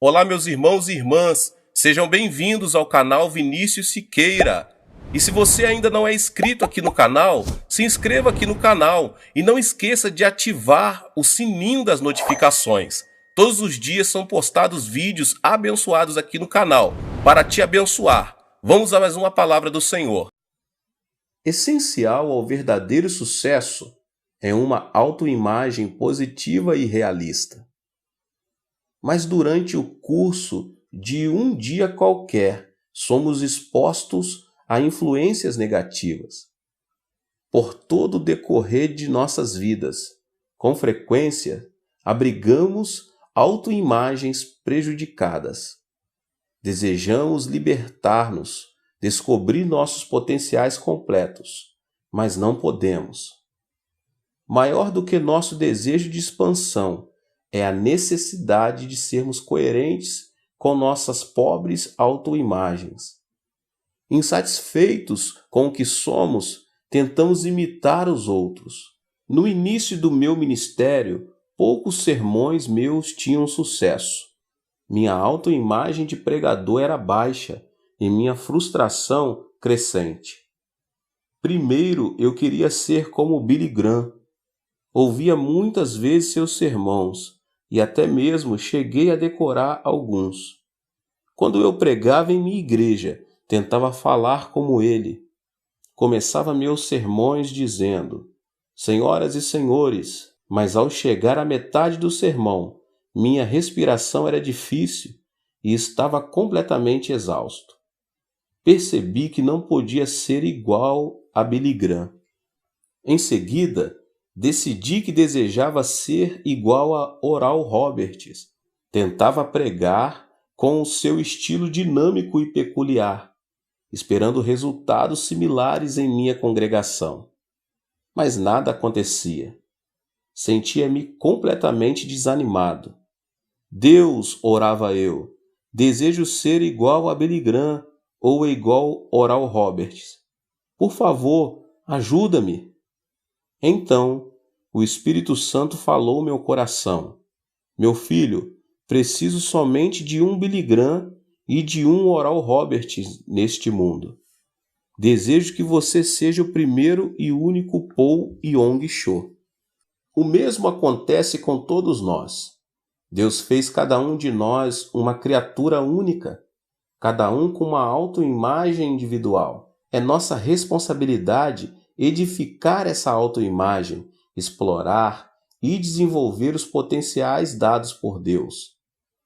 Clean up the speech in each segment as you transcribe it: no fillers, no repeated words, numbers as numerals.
Olá, meus irmãos e irmãs, sejam bem-vindos ao canal Vinícius Siqueira. E se você ainda não é inscrito aqui no canal, se inscreva aqui no canal e não esqueça de ativar o sininho das notificações. Todos os dias são postados vídeos abençoados aqui no canal para te abençoar. Vamos a mais uma palavra do Senhor. Essencial ao verdadeiro sucesso é uma autoimagem positiva e realista. Mas durante o curso de um dia qualquer, somos expostos a influências negativas. Por todo o decorrer de nossas vidas, com frequência, abrigamos autoimagens prejudicadas. Desejamos libertar-nos, descobrir nossos potenciais completos, mas não podemos. Maior do que nosso desejo de expansão é a necessidade de sermos coerentes com nossas pobres autoimagens. Insatisfeitos com o que somos, tentamos imitar os outros. No início do meu ministério, poucos sermões meus tinham sucesso. Minha autoimagem de pregador era baixa e minha frustração crescente. Primeiro, eu queria ser como Billy Graham. Ouvia muitas vezes seus sermões e até mesmo cheguei a decorar alguns. Quando eu pregava em minha igreja, tentava falar como ele. Começava meus sermões dizendo: Senhoras e senhores, mas ao chegar à metade do sermão, minha respiração era difícil e estava completamente exausto. Percebi que não podia ser igual a Billy Graham. Em seguida, decidi que desejava ser igual a Oral Roberts. Tentava pregar com o seu estilo dinâmico e peculiar, esperando resultados similares em minha congregação. Mas nada acontecia. Sentia-me completamente desanimado. Deus, orava eu, desejo ser igual a Billy Graham ou igual Oral Roberts. Por favor, ajuda-me. Então, o Espírito Santo falou ao meu coração: Meu filho, preciso somente de um Billy Graham e de um Oral Roberts neste mundo. Desejo que você seja o primeiro e único Paul Yong-cho. O mesmo acontece com todos nós. Deus fez cada um de nós uma criatura única, cada um com uma autoimagem individual. É nossa responsabilidade edificar essa autoimagem, explorar e desenvolver os potenciais dados por Deus.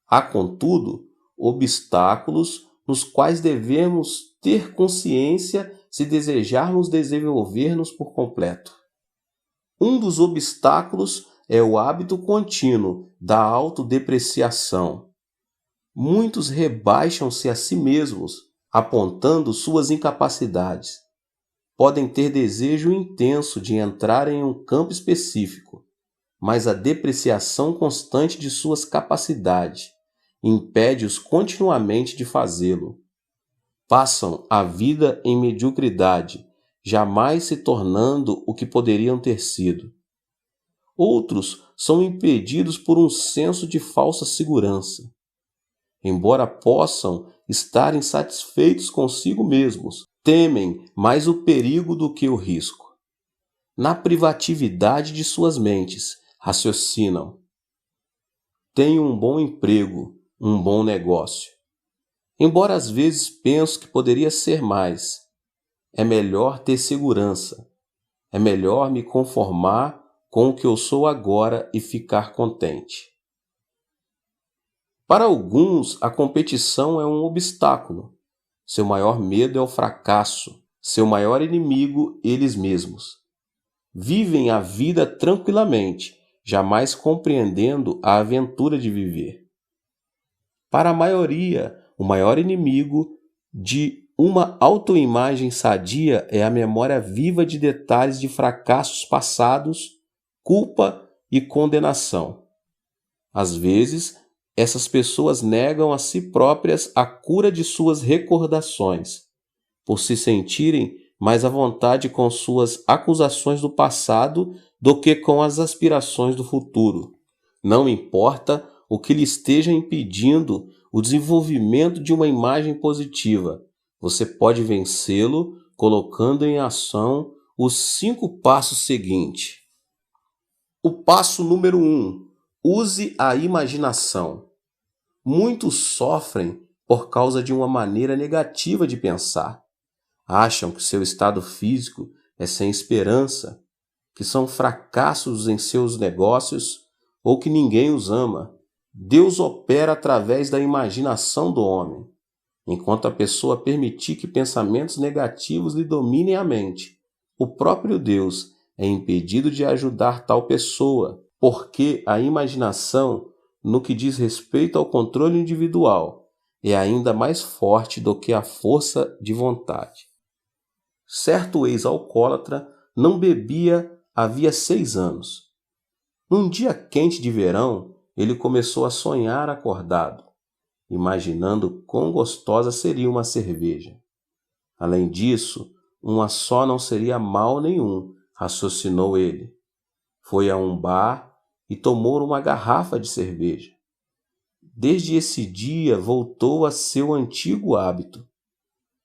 Há, contudo, obstáculos nos quais devemos ter consciência se desejarmos desenvolver-nos por completo. Um dos obstáculos é o hábito contínuo da autodepreciação. Muitos rebaixam-se a si mesmos, apontando suas incapacidades. Podem ter desejo intenso de entrar em um campo específico, mas a depreciação constante de suas capacidades impede-os continuamente de fazê-lo. Passam a vida em mediocridade, jamais se tornando o que poderiam ter sido. Outros são impedidos por um senso de falsa segurança. Embora possam estar insatisfeitos consigo mesmos, temem mais o perigo do que o risco. Na privatividade de suas mentes, raciocinam: tenho um bom emprego, um bom negócio. Embora às vezes penso que poderia ser mais, é melhor ter segurança. É melhor me conformar com o que eu sou agora e ficar contente. Para alguns, a competição é um obstáculo. Seu maior medo é o fracasso, seu maior inimigo, eles mesmos. Vivem a vida tranquilamente, jamais compreendendo a aventura de viver. Para a maioria, o maior inimigo de uma autoimagem sadia é a memória viva de detalhes de fracassos passados, culpa e condenação. Às vezes, essas pessoas negam a si próprias a cura de suas recordações, por se sentirem mais à vontade com suas acusações do passado do que com as aspirações do futuro. Não importa o que lhe esteja impedindo o desenvolvimento de uma imagem positiva. Você pode vencê-lo colocando em ação os 5 passos seguintes. O passo número 1. Use a imaginação. Muitos sofrem por causa de uma maneira negativa de pensar. Acham que seu estado físico é sem esperança, que são fracassos em seus negócios ou que ninguém os ama. Deus opera através da imaginação do homem. Enquanto a pessoa permitir que pensamentos negativos lhe dominem a mente, o próprio Deus é impedido de ajudar tal pessoa, porque a imaginação, no que diz respeito ao controle individual, é ainda mais forte do que a força de vontade. Certo ex-alcoólatra não bebia havia 6 anos. Num dia quente de verão, ele começou a sonhar acordado, imaginando quão gostosa seria uma cerveja. Além disso, uma só não seria mal nenhum, raciocinou ele. Foi a um bar e tomou uma garrafa de cerveja. Desde esse dia voltou a seu antigo hábito.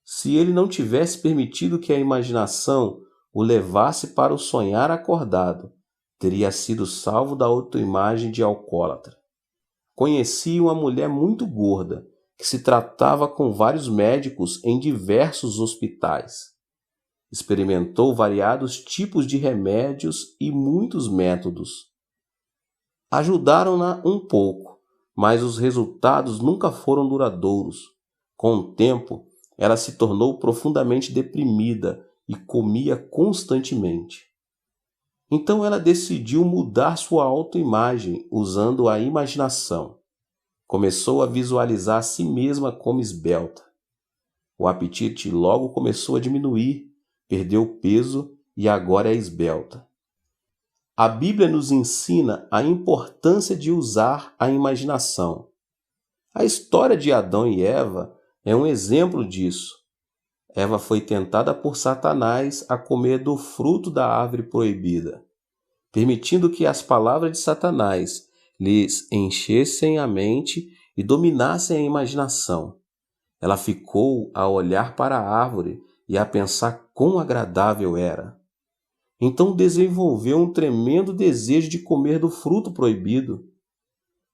Se ele não tivesse permitido que a imaginação o levasse para o sonhar acordado, teria sido salvo da autoimagem de alcoólatra. Conheci uma mulher muito gorda, que se tratava com vários médicos em diversos hospitais. Experimentou variados tipos de remédios e muitos métodos. Ajudaram-na um pouco, mas os resultados nunca foram duradouros. Com o tempo, ela se tornou profundamente deprimida e comia constantemente. Então ela decidiu mudar sua autoimagem usando a imaginação. Começou a visualizar a si mesma como esbelta. O apetite logo começou a diminuir, perdeu peso e agora é esbelta. A Bíblia nos ensina a importância de usar a imaginação. A história de Adão e Eva é um exemplo disso. Eva foi tentada por Satanás a comer do fruto da árvore proibida, permitindo que as palavras de Satanás lhes enchessem a mente e dominassem a imaginação. Ela ficou a olhar para a árvore e a pensar quão agradável era. Então desenvolveu um tremendo desejo de comer do fruto proibido.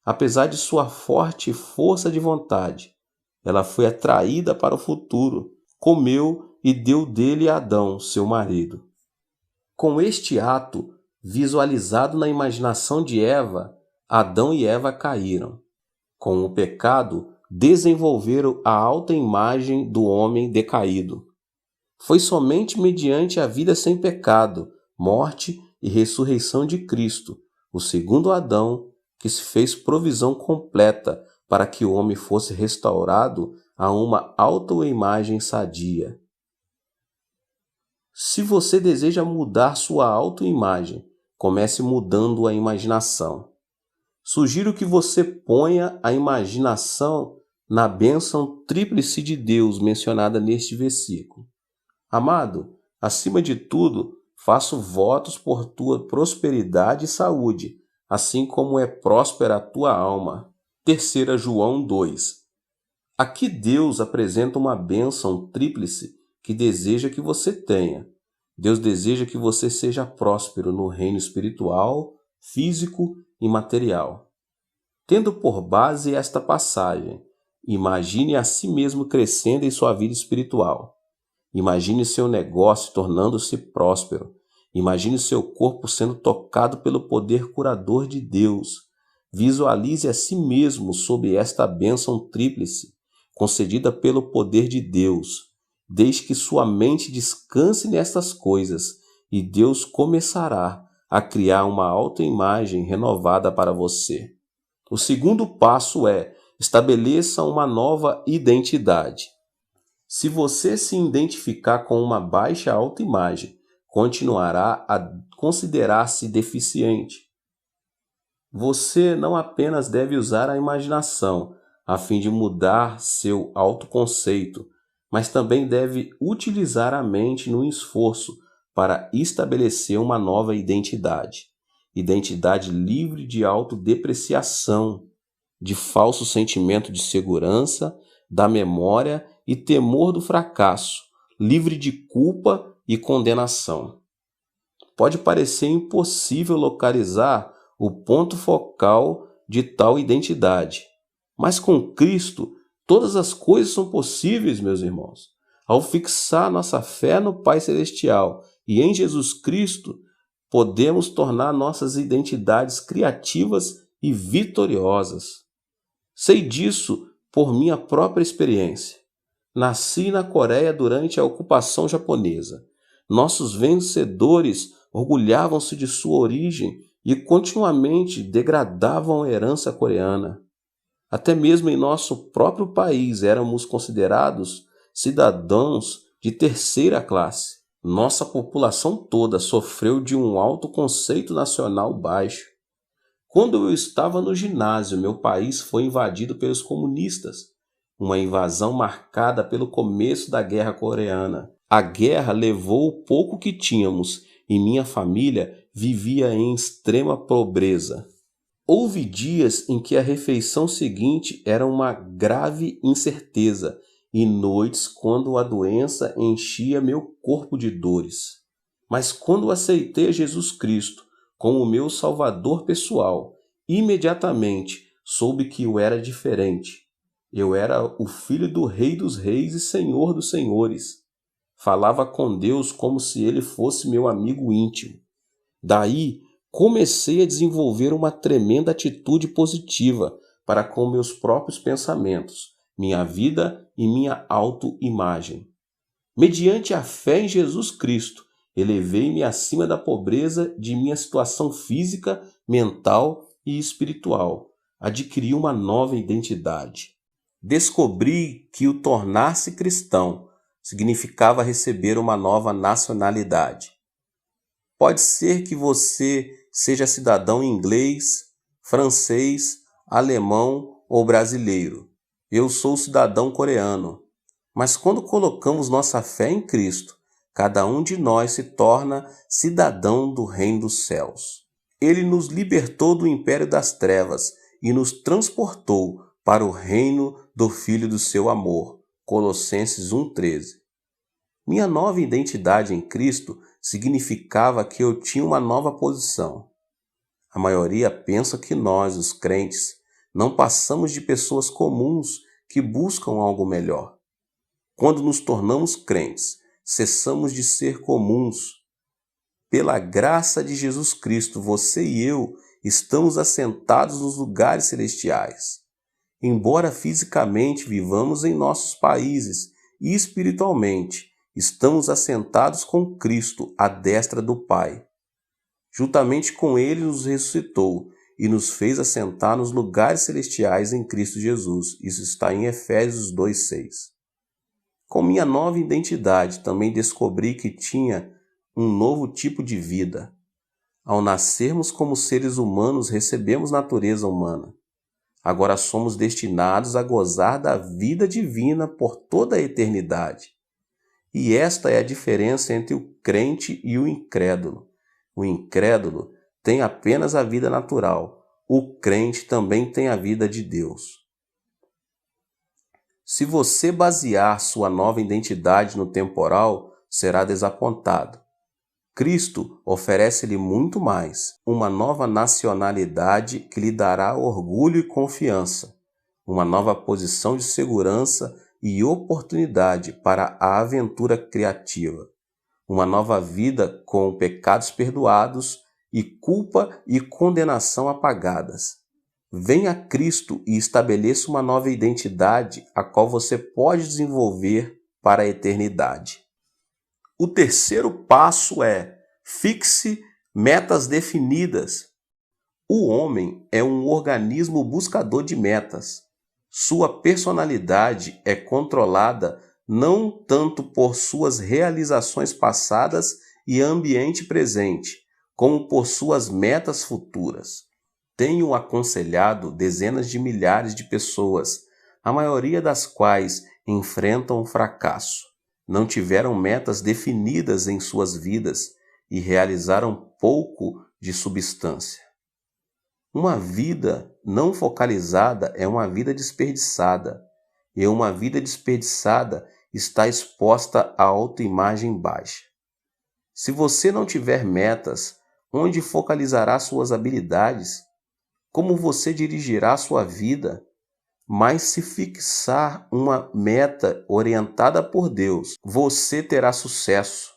Apesar de sua forte força de vontade, ela foi atraída para o futuro, comeu e deu dele a Adão, seu marido. Com este ato, visualizado na imaginação de Eva, Adão e Eva caíram. Com o pecado, desenvolveram a autoimagem do homem decaído. Foi somente mediante a vida sem pecado, morte e ressurreição de Cristo, o segundo Adão, que se fez provisão completa para que o homem fosse restaurado a uma autoimagem sadia. Se você deseja mudar sua autoimagem, comece mudando a imaginação. Sugiro que você ponha a imaginação na bênção tríplice de Deus mencionada neste versículo. Amado, acima de tudo, faço votos por tua prosperidade e saúde, assim como é próspera a tua alma. 3 João 2. Aqui Deus apresenta uma bênção tríplice que deseja que você tenha. Deus deseja que você seja próspero no reino espiritual, físico e material. Tendo por base esta passagem, imagine a si mesmo crescendo em sua vida espiritual. Imagine seu negócio tornando-se próspero. Imagine seu corpo sendo tocado pelo poder curador de Deus. Visualize a si mesmo sob esta bênção tríplice, concedida pelo poder de Deus. Deixe que sua mente descanse nestas coisas e Deus começará a criar uma autoimagem renovada para você. O segundo passo é: estabeleça uma nova identidade. Se você se identificar com uma baixa autoimagem, continuará a considerar-se deficiente. Você não apenas deve usar a imaginação a fim de mudar seu autoconceito, mas também deve utilizar a mente no esforço para estabelecer uma nova identidade livre de autodepreciação. de falso sentimento de segurança, da memória e temor do fracasso, livre de culpa e condenação. Pode parecer impossível localizar o ponto focal de tal identidade, mas com Cristo todas as coisas são possíveis, meus irmãos. Ao fixar nossa fé no Pai Celestial e em Jesus Cristo, podemos tornar nossas identidades criativas e vitoriosas. Sei disso por minha própria experiência. Nasci na Coreia durante a ocupação japonesa. Nossos vencedores orgulhavam-se de sua origem e continuamente degradavam a herança coreana. Até mesmo em nosso próprio país éramos considerados cidadãos de terceira classe. Nossa população toda sofreu de um alto conceito nacional baixo. Quando eu estava no ginásio, meu país foi invadido pelos comunistas, uma invasão marcada pelo começo da Guerra Coreana. A guerra levou o pouco que tínhamos e minha família vivia em extrema pobreza. Houve dias em que a refeição seguinte era uma grave incerteza e noites quando a doença enchia meu corpo de dores. Mas quando aceitei Jesus Cristo como meu Salvador pessoal, imediatamente soube que eu era diferente. Eu era o filho do Rei dos Reis e Senhor dos Senhores. Falava com Deus como se ele fosse meu amigo íntimo. Daí, comecei a desenvolver uma tremenda atitude positiva para com meus próprios pensamentos, minha vida e minha autoimagem. Mediante a fé em Jesus Cristo, elevei-me acima da pobreza de minha situação física, mental e espiritual. Adquiri uma nova identidade. Descobri que o tornar-se cristão significava receber uma nova nacionalidade. Pode ser que você seja cidadão inglês, francês, alemão ou brasileiro. Eu sou cidadão coreano. Mas quando colocamos nossa fé em Cristo, cada um de nós se torna cidadão do reino dos céus. Ele nos libertou do império das trevas e nos transportou para o reino do Filho do seu amor. Colossenses 1,13. Minha nova identidade em Cristo significava que eu tinha uma nova posição. A maioria pensa que nós, os crentes, não passamos de pessoas comuns que buscam algo melhor. Quando nos tornamos crentes, cessamos de ser comuns. Pela graça de Jesus Cristo, você e eu estamos assentados nos lugares celestiais. Embora fisicamente vivamos em nossos países e espiritualmente, estamos assentados com Cristo à destra do Pai. Juntamente com Ele nos ressuscitou e nos fez assentar nos lugares celestiais em Cristo Jesus. Isso está em Efésios 2,6. Com minha nova identidade, também descobri que tinha um novo tipo de vida. Ao nascermos como seres humanos, recebemos natureza humana. Agora somos destinados a gozar da vida divina por toda a eternidade. E esta é a diferença entre o crente e o incrédulo. O incrédulo tem apenas a vida natural. O crente também tem a vida de Deus. Se você basear sua nova identidade no temporal, será desapontado. Cristo oferece-lhe muito mais, uma nova nacionalidade que lhe dará orgulho e confiança, uma nova posição de segurança e oportunidade para a aventura criativa, uma nova vida com pecados perdoados e culpa e condenação apagadas. Venha a Cristo e estabeleça uma nova identidade a qual você pode desenvolver para a eternidade. O terceiro passo é: fixe metas definidas. O homem é um organismo buscador de metas. Sua personalidade é controlada não tanto por suas realizações passadas e ambiente presente, como por suas metas futuras. Tenho aconselhado dezenas de milhares de pessoas, a maioria das quais enfrentam o fracasso. Não tiveram metas definidas em suas vidas e realizaram pouco de substância. Uma vida não focalizada é uma vida desperdiçada, e uma vida desperdiçada está exposta à autoimagem baixa. Se você não tiver metas, onde focalizará suas habilidades? Como você dirigirá sua vida? Mas se fixar uma meta orientada por Deus, você terá sucesso.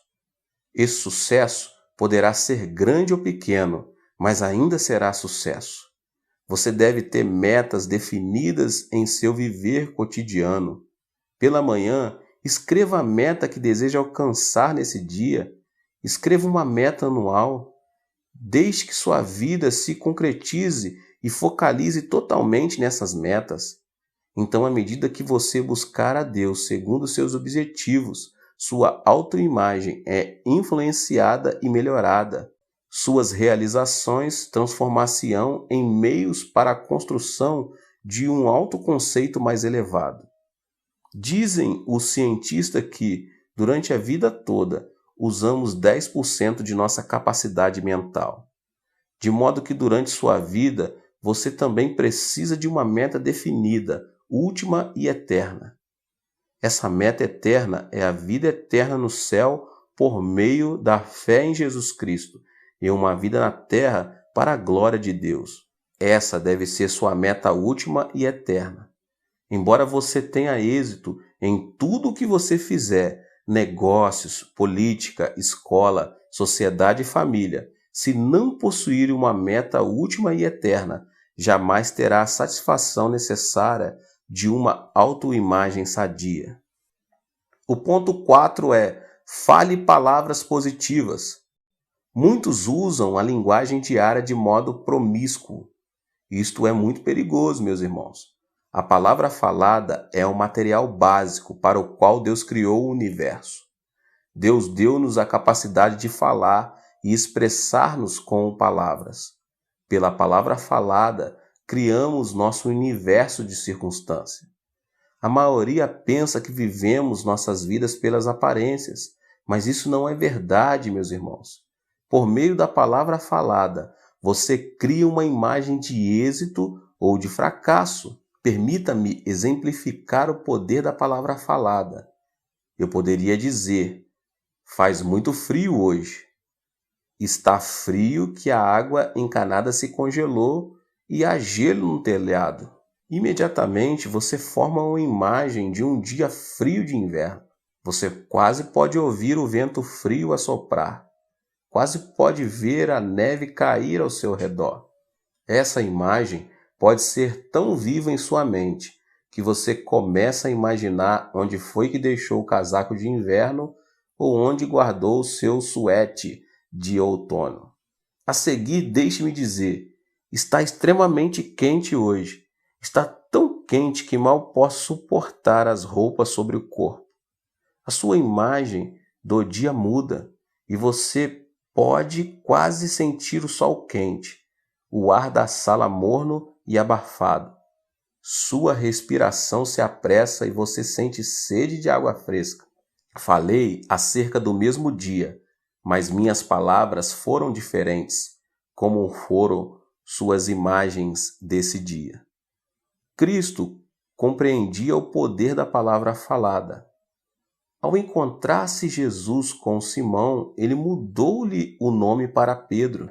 Esse sucesso poderá ser grande ou pequeno, mas ainda será sucesso. Você deve ter metas definidas em seu viver cotidiano. Pela manhã, escreva a meta que deseja alcançar nesse dia. Escreva uma meta anual. Deixe que sua vida se concretize e focalize totalmente nessas metas. Então, à medida que você buscar a Deus segundo seus objetivos, sua autoimagem é influenciada e melhorada. Suas realizações transformar-se-ão em meios para a construção de um autoconceito mais elevado. Dizem os cientistas que, durante a vida toda, usamos 10% de nossa capacidade mental. De modo que durante sua vida, você também precisa de uma meta definida, última e eterna. Essa meta eterna é a vida eterna no céu por meio da fé em Jesus Cristo e uma vida na terra para a glória de Deus. Essa deve ser sua meta última e eterna. Embora você tenha êxito em tudo o que você fizer, negócios, política, escola, sociedade e família, se não possuir uma meta última e eterna, jamais terá a satisfação necessária de uma autoimagem sadia. O ponto 4 é: fale palavras positivas. Muitos usam a linguagem diária de modo promíscuo. Isto é muito perigoso, meus irmãos. A palavra falada é o material básico para o qual Deus criou o universo. Deus deu-nos a capacidade de falar e expressar-nos com palavras. Pela palavra falada, criamos nosso universo de circunstância. A maioria pensa que vivemos nossas vidas pelas aparências, mas isso não é verdade, meus irmãos. Por meio da palavra falada, você cria uma imagem de êxito ou de fracasso. Permita-me exemplificar o poder da palavra falada. Eu poderia dizer: faz muito frio hoje. Está frio que a água encanada se congelou e há gelo no telhado. Imediatamente você forma uma imagem de um dia frio de inverno. Você quase pode ouvir o vento frio assoprar. Quase pode ver a neve cair ao seu redor. Essa imagem pode ser tão viva em sua mente que você começa a imaginar onde foi que deixou o casaco de inverno ou onde guardou o seu suéte de outono. A seguir, deixe-me dizer: está extremamente quente hoje. Está tão quente que mal posso suportar as roupas sobre o corpo. A sua imagem do dia muda e você pode quase sentir o sol quente, o ar da sala morno e abafado. Sua respiração se apressa e você sente sede de água fresca. Falei acerca do mesmo dia, mas minhas palavras foram diferentes, como foram suas imagens desse dia. Cristo compreendia o poder da palavra falada. Ao encontrar-se Jesus com Simão, ele mudou-lhe o nome para Pedro.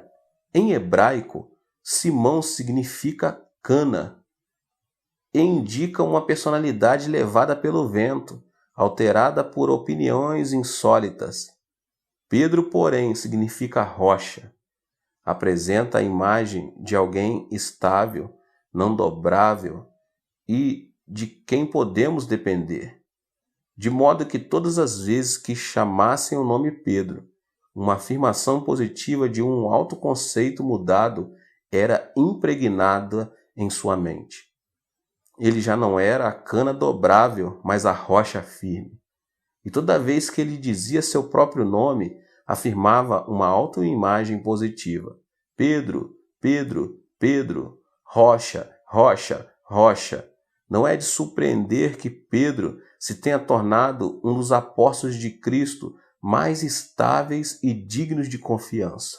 Em hebraico, Simão significa cana e indica uma personalidade levada pelo vento, alterada por opiniões insólitas. Pedro, porém, significa rocha. Apresenta a imagem de alguém estável, não dobrável e de quem podemos depender. De modo que todas as vezes que chamassem o nome Pedro, uma afirmação positiva de um autoconceito mudado era impregnada em sua mente. Ele já não era a cana dobrável, mas a rocha firme. E toda vez que ele dizia seu próprio nome, afirmava uma autoimagem positiva. Pedro, Pedro, Pedro, rocha, rocha, rocha. Não é de surpreender que Pedro se tenha tornado um dos apóstolos de Cristo mais estáveis e dignos de confiança.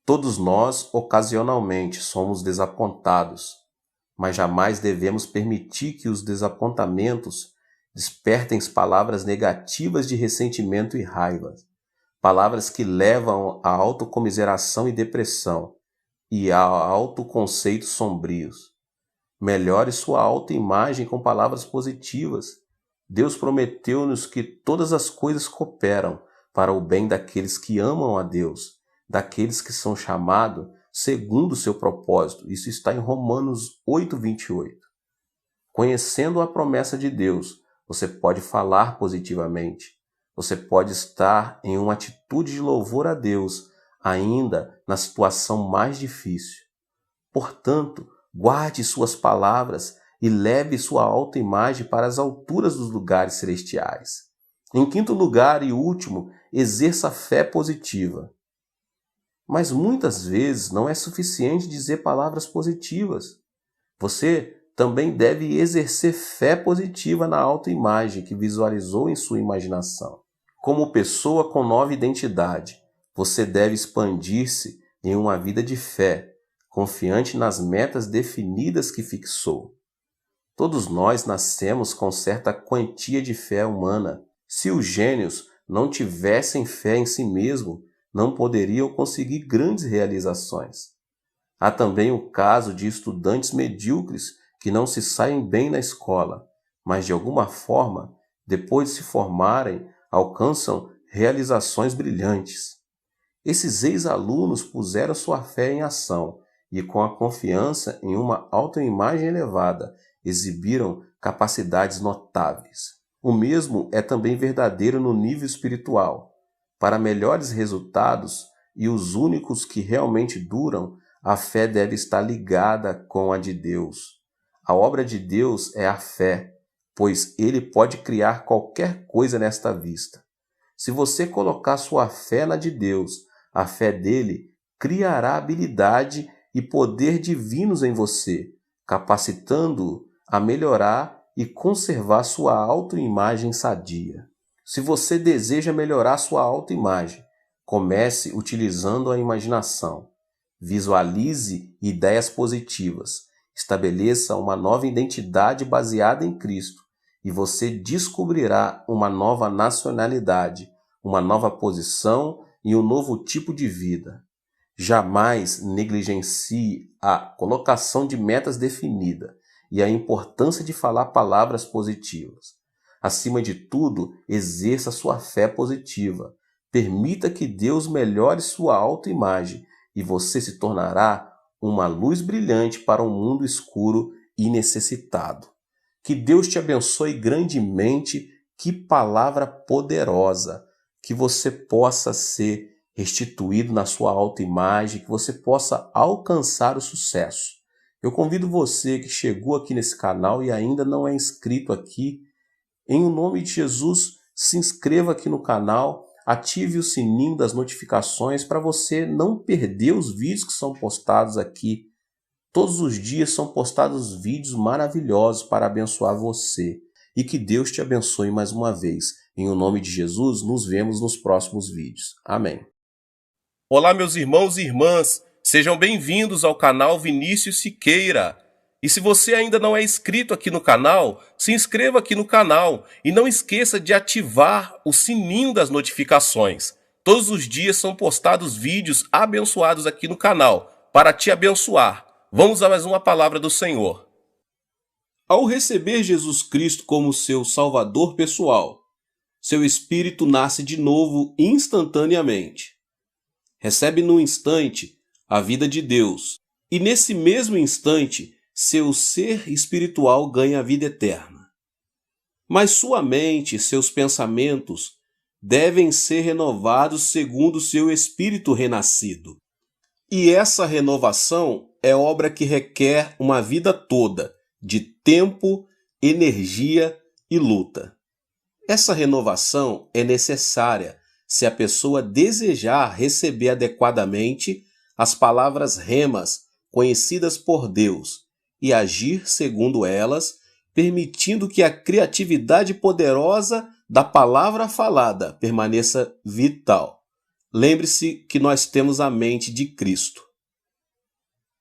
Todos nós, ocasionalmente, somos desapontados, mas jamais devemos permitir que os desapontamentos despertem palavras negativas de ressentimento e raiva, palavras que levam à autocomiseração e depressão e a autoconceitos sombrios. Melhore sua autoimagem com palavras positivas. Deus prometeu-nos que todas as coisas cooperam para o bem daqueles que amam a Deus, daqueles que são chamados segundo o seu propósito. Isso está em Romanos 8:28. Conhecendo a promessa de Deus, você pode falar positivamente. Você pode estar em uma atitude de louvor a Deus, ainda na situação mais difícil. Portanto, guarde suas palavras e leve sua autoimagem para as alturas dos lugares celestiais. Em quinto lugar e último, exerça fé positiva. Mas muitas vezes não é suficiente dizer palavras positivas. Você também deve exercer fé positiva na autoimagem que visualizou em sua imaginação. Como pessoa com nova identidade, você deve expandir-se em uma vida de fé, confiante nas metas definidas que fixou. Todos nós nascemos com certa quantia de fé humana. Se os gênios não tivessem fé em si mesmos, não poderiam conseguir grandes realizações. Há também o caso de estudantes medíocres que não se saem bem na escola, mas de alguma forma, depois de se formarem, alcançam realizações brilhantes. Esses ex-alunos puseram sua fé em ação e, com a confiança em uma autoimagem elevada, exibiram capacidades notáveis. O mesmo é também verdadeiro no nível espiritual. Para melhores resultados e os únicos que realmente duram, a fé deve estar ligada com a de Deus. A obra de Deus é a fé, pois Ele pode criar qualquer coisa nesta vista. Se você colocar sua fé na de Deus, a fé dele criará habilidade e poder divinos em você, capacitando-o a melhorar e conservar sua autoimagem sadia. Se você deseja melhorar sua autoimagem, comece utilizando a imaginação. Visualize ideias positivas. Estabeleça uma nova identidade baseada em Cristo e você descobrirá uma nova nacionalidade, uma nova posição e um novo tipo de vida. Jamais negligencie a colocação de metas definidas e a importância de falar palavras positivas. Acima de tudo, exerça sua fé positiva. Permita que Deus melhore sua autoimagem e você se tornará uma luz brilhante para um mundo escuro e necessitado. Que Deus te abençoe grandemente. Que palavra poderosa! Que você possa ser restituído na sua autoimagem, que você possa alcançar o sucesso. Eu convido você que chegou aqui nesse canal e ainda não é inscrito aqui, em nome de Jesus, se inscreva aqui no canal, ative o sininho das notificações para você não perder os vídeos que são postados aqui. Todos os dias são postados vídeos maravilhosos para abençoar você. E que Deus te abençoe mais uma vez. Em nome de Jesus, nos vemos nos próximos vídeos. Amém. Olá, meus irmãos e irmãs. Sejam bem-vindos ao canal Vinícius Siqueira. E se você ainda não é inscrito aqui no canal, se inscreva aqui no canal e não esqueça de ativar o sininho das notificações. Todos os dias são postados vídeos abençoados aqui no canal para te abençoar. Vamos a mais uma palavra do Senhor. Ao receber Jesus Cristo como seu Salvador pessoal, seu espírito nasce de novo instantaneamente. Recebe no instante a vida de Deus e nesse mesmo instante seu ser espiritual ganha a vida eterna. Mas sua mente e seus pensamentos devem ser renovados segundo seu espírito renascido. E essa renovação é obra que requer uma vida toda de tempo, energia e luta. Essa renovação é necessária se a pessoa desejar receber adequadamente as palavras remas conhecidas por Deus e agir segundo elas, permitindo que a criatividade poderosa da palavra falada permaneça vital. lembre-se que nós temos a mente de Cristo.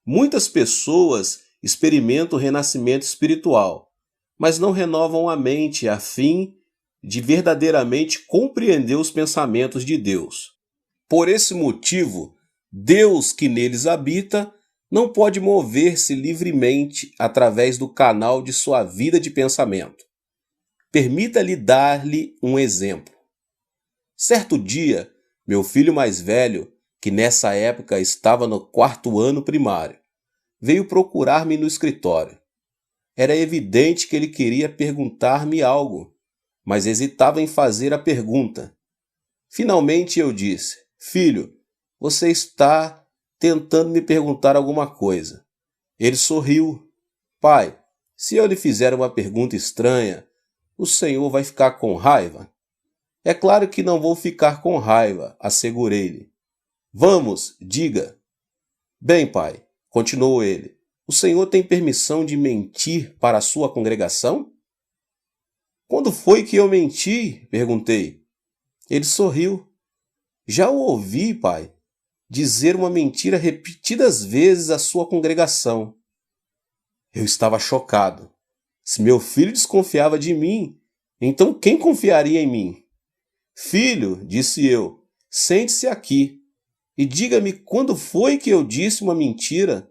Muitas pessoas experimentam o renascimento espiritual, mas não renovam a mente a fim de verdadeiramente compreender os pensamentos de Deus. Por esse motivo, Deus que neles habita não pode mover-se livremente através do canal de sua vida de pensamento. Permita-lhe dar-lhe um exemplo. Certo dia, meu filho mais velho, que nessa época estava no 4º ano primário, veio procurar-me no escritório. Era evidente que ele queria perguntar-me algo, mas hesitava em fazer a pergunta. Finalmente eu disse: Filho, você está tentando me perguntar alguma coisa. Ele sorriu. Pai, se eu lhe fizer uma pergunta estranha, o senhor vai ficar com raiva? É claro que não vou ficar com raiva, assegurei-lhe. Vamos, diga. Bem, pai, continuou ele, o senhor tem permissão de mentir para a sua congregação? Quando foi que eu menti? Perguntei. Ele sorriu. Já o ouvi, pai, dizer uma mentira repetidas vezes à sua congregação. Eu estava chocado. Se meu filho desconfiava de mim, então quem confiaria em mim? Filho, disse eu, sente-se aqui e diga-me quando foi que eu disse uma mentira.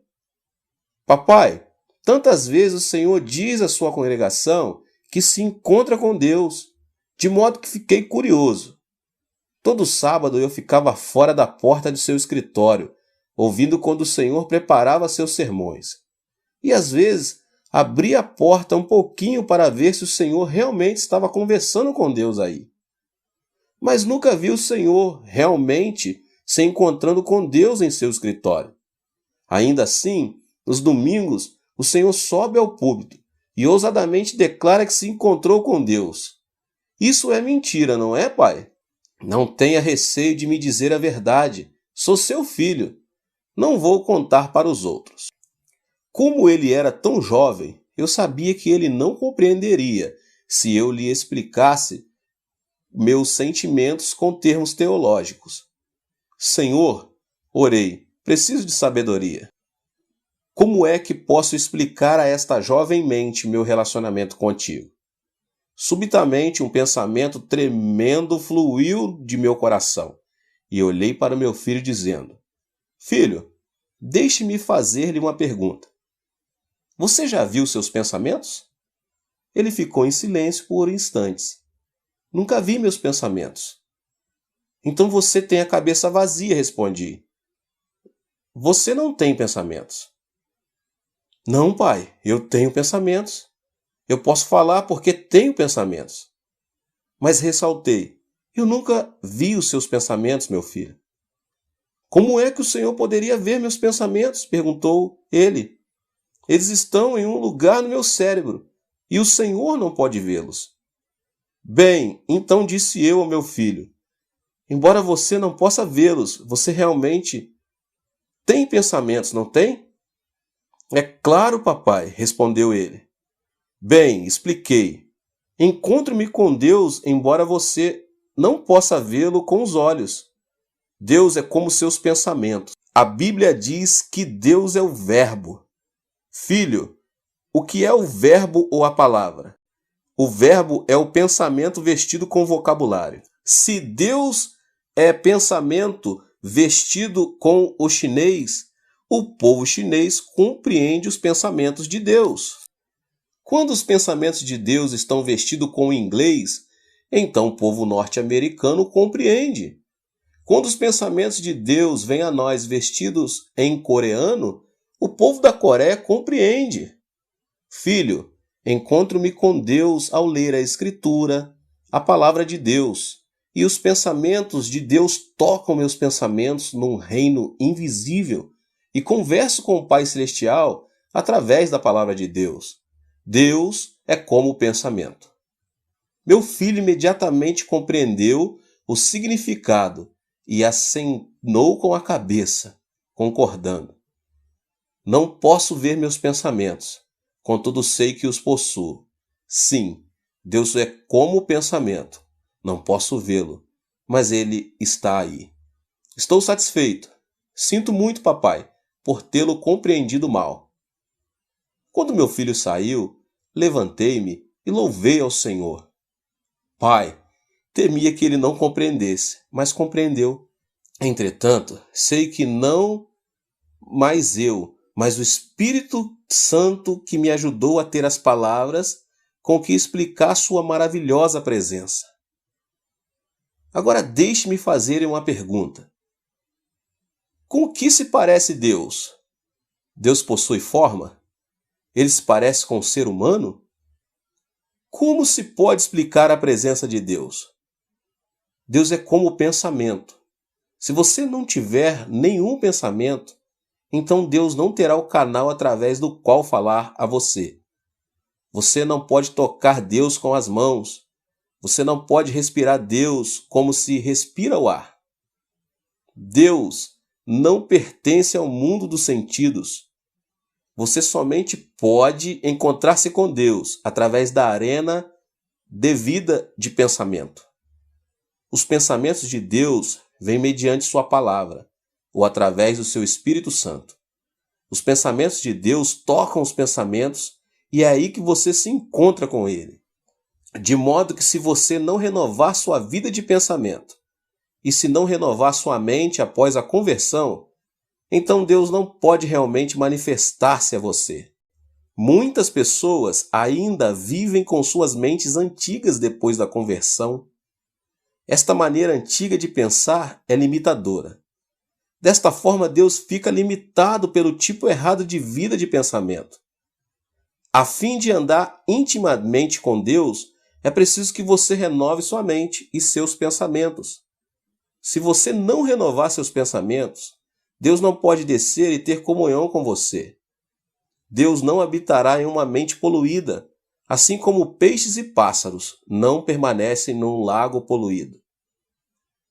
Papai, tantas vezes o Senhor diz à sua congregação que se encontra com Deus, de modo que fiquei curioso. Todo sábado eu ficava fora da porta de seu escritório, ouvindo quando o Senhor preparava seus sermões. E às vezes abria a porta um pouquinho para ver se o Senhor realmente estava conversando com Deus aí. Mas nunca vi o Senhor realmente se encontrando com Deus em seu escritório. Ainda assim, nos domingos, o Senhor sobe ao púlpito e ousadamente declara que se encontrou com Deus. Isso é mentira, não é, pai? Não tenha receio de me dizer a verdade. Sou seu filho. Não vou contar para os outros. Como ele era tão jovem, eu sabia que ele não compreenderia se eu lhe explicasse meus sentimentos com termos teológicos. Senhor, orei, preciso de sabedoria. Como é que posso explicar a esta jovem mente meu relacionamento contigo? Subitamente um pensamento tremendo fluiu de meu coração e olhei para meu filho dizendo: Filho, deixe-me fazer-lhe uma pergunta. Você já viu seus pensamentos? Ele ficou em silêncio por instantes. Nunca vi meus pensamentos. Então você tem a cabeça vazia, respondi. Você não tem pensamentos. Não, pai, eu tenho pensamentos. Eu posso falar porque tenho pensamentos. Mas ressaltei, eu nunca vi os seus pensamentos, meu filho. Como é que o Senhor poderia ver meus pensamentos? Perguntou ele. Eles estão em um lugar no meu cérebro e o Senhor não pode vê-los. Bem, então disse eu ao meu filho, embora você não possa vê-los, você realmente tem pensamentos, não tem? É claro, papai, respondeu ele. Bem, expliquei. Encontro-me com Deus, embora você não possa vê-lo com os olhos. Deus é como seus pensamentos. A Bíblia diz que Deus é o Verbo. Filho, o que é o verbo ou a palavra? O verbo é o pensamento vestido com vocabulário. Se Deus é pensamento vestido com o chinês, o povo chinês compreende os pensamentos de Deus. Quando os pensamentos de Deus estão vestidos com o inglês, então o povo norte-americano compreende. Quando os pensamentos de Deus vêm a nós vestidos em coreano, o povo da Coreia compreende. Filho, encontro-me com Deus ao ler a Escritura, a palavra de Deus, e os pensamentos de Deus tocam meus pensamentos num reino invisível e converso com o Pai Celestial através da palavra de Deus. Deus é como o pensamento. Meu filho imediatamente compreendeu o significado e acenou com a cabeça, concordando. Não posso ver meus pensamentos, contudo sei que os possuo. Sim, Deus é como o pensamento. Não posso vê-lo, mas ele está aí. Estou satisfeito. Sinto muito, papai, por tê-lo compreendido mal. Quando meu filho saiu, levantei-me e louvei ao Senhor. Pai, temia que ele não compreendesse, mas compreendeu. Entretanto, sei que não mais eu, mas o Espírito Santo que me ajudou a ter as palavras com que explicar sua maravilhosa presença. Agora deixe-me fazer uma pergunta. Com o que se parece Deus? Deus possui forma? Ele se parece com o ser humano? Como se pode explicar a presença de Deus? Deus é como o pensamento. Se você não tiver nenhum pensamento, então Deus não terá o canal através do qual falar a você. Você não pode tocar Deus com as mãos. Você não pode respirar Deus como se respira o ar. Deus não pertence ao mundo dos sentidos. Você somente pode encontrar-se com Deus através da arena devida de pensamento. Os pensamentos de Deus vêm mediante sua palavra, ou através do seu Espírito Santo. Os pensamentos de Deus tocam os pensamentos e é aí que você se encontra com Ele. De modo que se você não renovar sua vida de pensamento e se não renovar sua mente após a conversão, então Deus não pode realmente manifestar-se a você. Muitas pessoas ainda vivem com suas mentes antigas depois da conversão. Esta maneira antiga de pensar é limitadora. Desta forma, Deus fica limitado pelo tipo errado de vida de pensamento. A fim de andar intimamente com Deus, é preciso que você renove sua mente e seus pensamentos. Se você não renovar seus pensamentos, Deus não pode descer e ter comunhão com você. Deus não habitará em uma mente poluída, assim como peixes e pássaros não permanecem num lago poluído.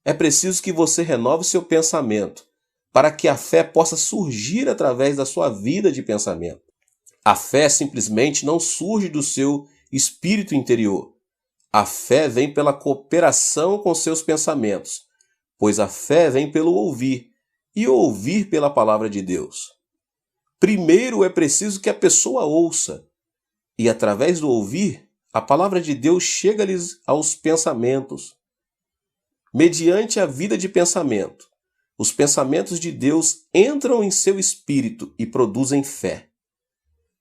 É preciso que você renove seu pensamento, para que a fé possa surgir através da sua vida de pensamento. A fé simplesmente não surge do seu espírito interior. A fé vem pela cooperação com seus pensamentos, pois a fé vem pelo ouvir, e ouvir pela palavra de Deus. Primeiro é preciso que a pessoa ouça, e através do ouvir, a palavra de Deus chega-lhes aos pensamentos. Mediante a vida de pensamento, os pensamentos de Deus entram em seu espírito e produzem fé.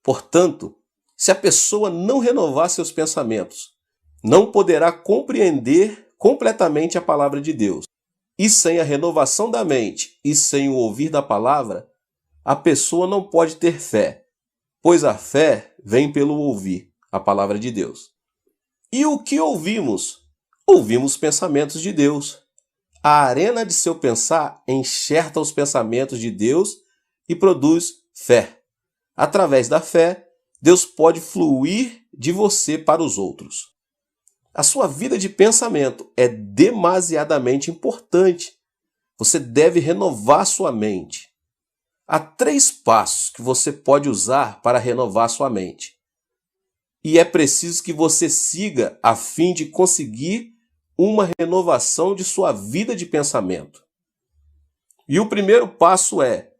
Portanto, se a pessoa não renovar seus pensamentos, não poderá compreender completamente a palavra de Deus. E sem a renovação da mente e sem o ouvir da palavra, a pessoa não pode ter fé, pois a fé vem pelo ouvir a palavra de Deus. E o que ouvimos? Ouvimos os pensamentos de Deus. A arena de seu pensar enxerta os pensamentos de Deus e produz fé. Através da fé, Deus pode fluir de você para os outros. A sua vida de pensamento é demasiadamente importante. Você deve renovar sua mente. Há 3 passos que você pode usar para renovar sua mente. E é preciso que você siga a fim de conseguir uma renovação de sua vida de pensamento. E o primeiro passo é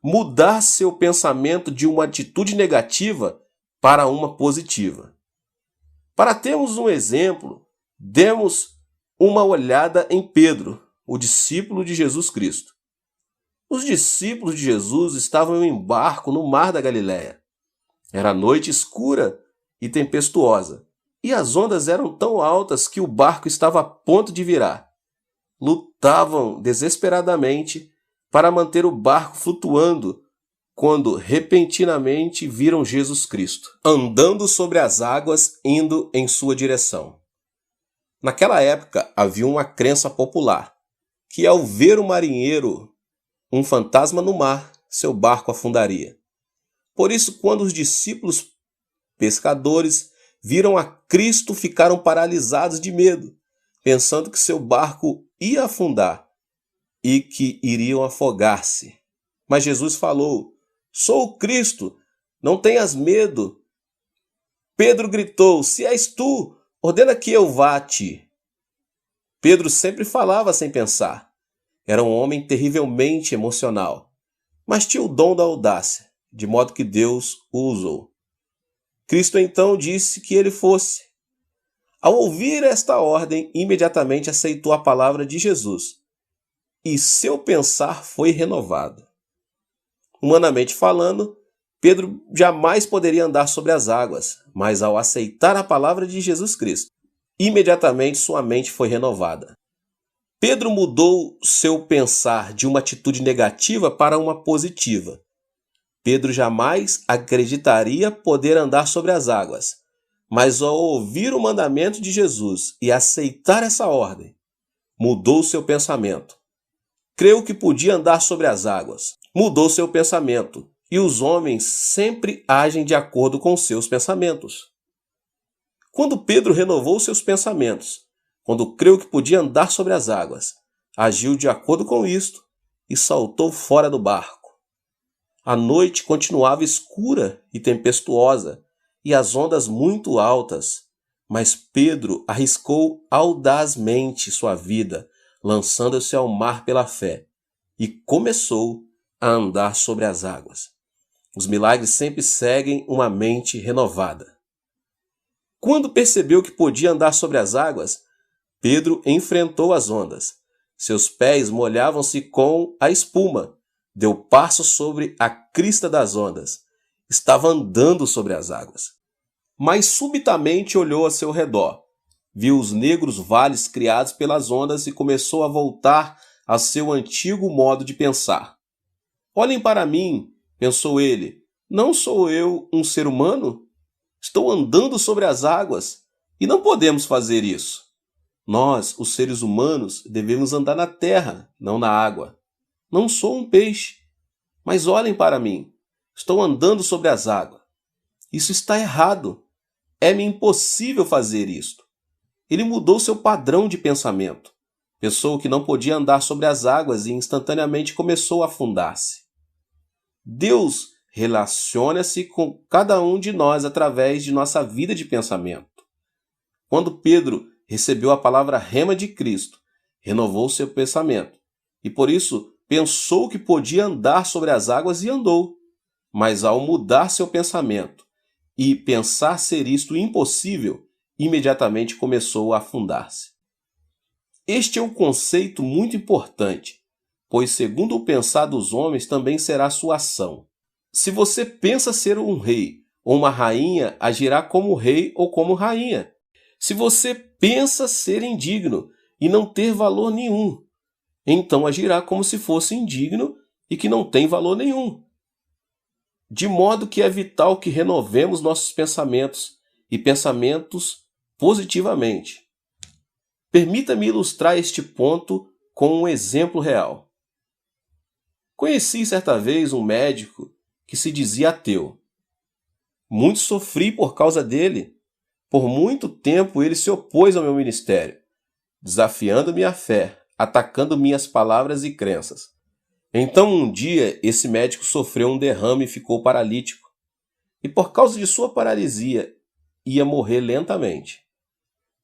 mudar seu pensamento de uma atitude negativa para uma positiva. Para termos um exemplo, demos uma olhada em Pedro, o discípulo de Jesus Cristo. Os discípulos de Jesus estavam em barco no mar da Galileia. Era noite escura e tempestuosa, e as ondas eram tão altas que o barco estava a ponto de virar. Lutavam desesperadamente para manter o barco flutuando, quando repentinamente viram Jesus Cristo, andando sobre as águas, indo em sua direção. Naquela época havia uma crença popular, que ao ver o marinheiro, um fantasma no mar, seu barco afundaria. Por isso, quando os discípulos pescadores viram a Cristo, ficaram paralisados de medo, pensando que seu barco ia afundar e que iriam afogar-se. Mas Jesus falou: "Sou o Cristo, não tenhas medo." Pedro gritou: "Se és tu, ordena que eu vá a ti." Pedro sempre falava sem pensar. Era um homem terrivelmente emocional, mas tinha o dom da audácia, de modo que Deus o usou. Cristo então disse que ele fosse. Ao ouvir esta ordem, imediatamente aceitou a palavra de Jesus, e seu pensar foi renovado. Humanamente falando, Pedro jamais poderia andar sobre as águas, mas ao aceitar a palavra de Jesus Cristo, imediatamente sua mente foi renovada. Pedro mudou seu pensar de uma atitude negativa para uma positiva. Pedro jamais acreditaria poder andar sobre as águas, mas ao ouvir o mandamento de Jesus e aceitar essa ordem, mudou seu pensamento. Creu que podia andar sobre as águas, mudou seu pensamento, e os homens sempre agem de acordo com seus pensamentos. Quando Pedro renovou seus pensamentos, quando creu que podia andar sobre as águas, agiu de acordo com isto e saltou fora do barco. A noite continuava escura e tempestuosa, e as ondas muito altas, mas Pedro arriscou audazmente sua vida, lançando-se ao mar pela fé, e começou a andar sobre as águas. Os milagres sempre seguem uma mente renovada. Quando percebeu que podia andar sobre as águas, Pedro enfrentou as ondas. Seus pés molhavam-se com a espuma. Deu passo sobre a crista das ondas. Estava andando sobre as águas. Mas subitamente olhou a seu redor. Viu os negros vales criados pelas ondas e começou a voltar a seu antigo modo de pensar. Olhem para mim, pensou ele. Não sou eu um ser humano? Estou andando sobre as águas e não podemos fazer isso. Nós, os seres humanos, devemos andar na terra, não na água. Não sou um peixe, mas olhem para mim. Estou andando sobre as águas. Isso está errado. É-me impossível fazer isto. Ele mudou seu padrão de pensamento. Pensou que não podia andar sobre as águas e instantaneamente começou a afundar-se. Deus relaciona-se com cada um de nós através de nossa vida de pensamento. Quando Pedro recebeu a palavra rema de Cristo, renovou seu pensamento e por isso pensou que podia andar sobre as águas e andou. Mas ao mudar seu pensamento e pensar ser isto impossível, imediatamente começou a afundar-se. Este é um conceito muito importante, pois segundo o pensar dos homens também será sua ação. Se você pensa ser um rei ou uma rainha, agirá como rei ou como rainha. Se você pensa ser indigno e não ter valor nenhum, então agirá como se fosse indigno e que não tem valor nenhum. De modo que é vital que renovemos nossos pensamentos e pensamentos positivamente. Permita-me ilustrar este ponto com um exemplo real. Conheci certa vez um médico que se dizia ateu. Muito sofri por causa dele. Por muito tempo ele se opôs ao meu ministério, desafiando minha fé, atacando minhas palavras e crenças. Então um dia esse médico sofreu um derrame e ficou paralítico. E por causa de sua paralisia, ia morrer lentamente.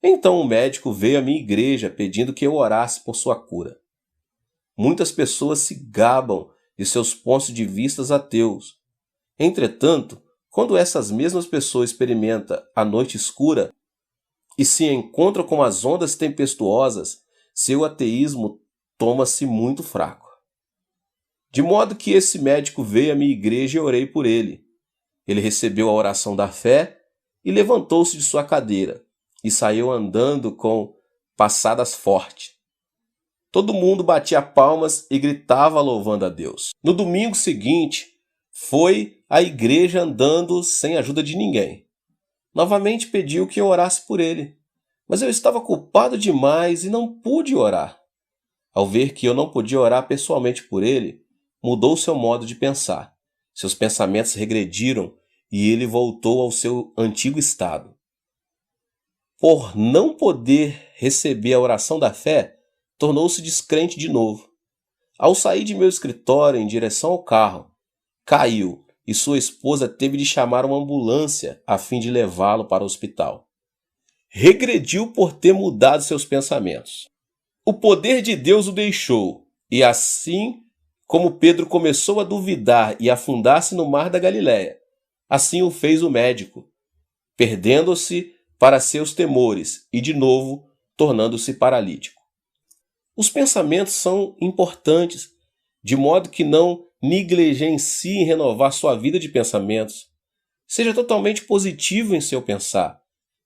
Então o médico veio à minha igreja pedindo que eu orasse por sua cura. Muitas pessoas se gabam de seus pontos de vista ateus. Entretanto, quando essas mesmas pessoas experimentam a noite escura e se encontram com as ondas tempestuosas, seu ateísmo toma-se muito fraco. De modo que esse médico veio à minha igreja e orei por ele. Ele recebeu a oração da fé e levantou-se de sua cadeira e saiu andando com passadas fortes. Todo mundo batia palmas e gritava louvando a Deus. No domingo seguinte, foi à igreja andando sem ajuda de ninguém. Novamente pediu que eu orasse por ele, mas eu estava culpado demais e não pude orar. Ao ver que eu não podia orar pessoalmente por ele, mudou seu modo de pensar. Seus pensamentos regrediram e ele voltou ao seu antigo estado. Por não poder receber a oração da fé, tornou-se descrente de novo. Ao sair de meu escritório em direção ao carro, caiu e sua esposa teve de chamar uma ambulância a fim de levá-lo para o hospital. Regrediu por ter mudado seus pensamentos. O poder de Deus o deixou E assim como Pedro começou a duvidar e afundar-se no mar da Galileia, assim o fez o médico, perdendo-se para seus temores e, de novo, tornando-se paralítico. Os pensamentos são importantes, de modo que não negligencie em renovar sua vida de pensamentos. Seja totalmente positivo em seu pensar.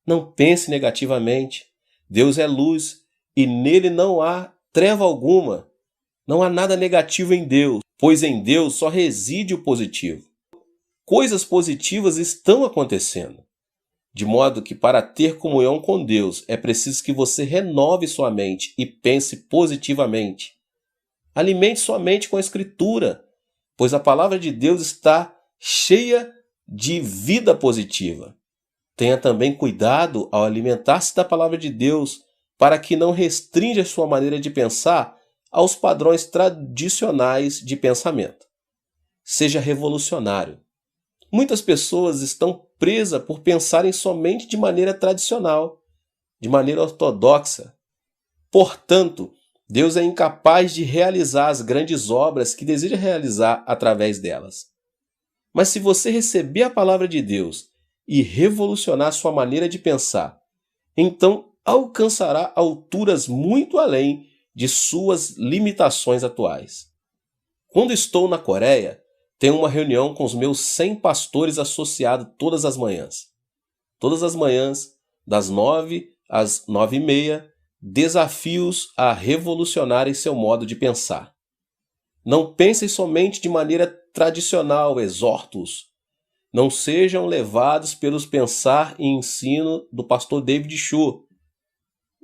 Não pense negativamente. Deus é luz e nele não há treva alguma. Não há nada negativo em Deus, pois em Deus só reside o positivo. Coisas positivas estão acontecendo. De modo que para ter comunhão com Deus é preciso que você renove sua mente e pense positivamente. Alimente sua mente com a Escritura, pois a palavra de Deus está cheia de vida positiva. Tenha também cuidado ao alimentar-se da palavra de Deus para que não restrinja sua maneira de pensar aos padrões tradicionais de pensamento. Seja revolucionário. Muitas pessoas estão presas por pensarem somente de maneira tradicional, de maneira ortodoxa. Portanto, Deus é incapaz de realizar as grandes obras que deseja realizar através delas. Mas se você receber a palavra de Deus e revolucionar sua maneira de pensar, então alcançará alturas muito além de suas limitações atuais. Quando estou na Coreia, tenho uma reunião com os meus 100 pastores associados todas as manhãs. Todas as manhãs, das 9 às 9h30, desafios a revolucionarem seu modo de pensar. Não pensem somente de maneira tradicional, exortos. Não sejam levados pelos pensar e ensino do pastor David Cho.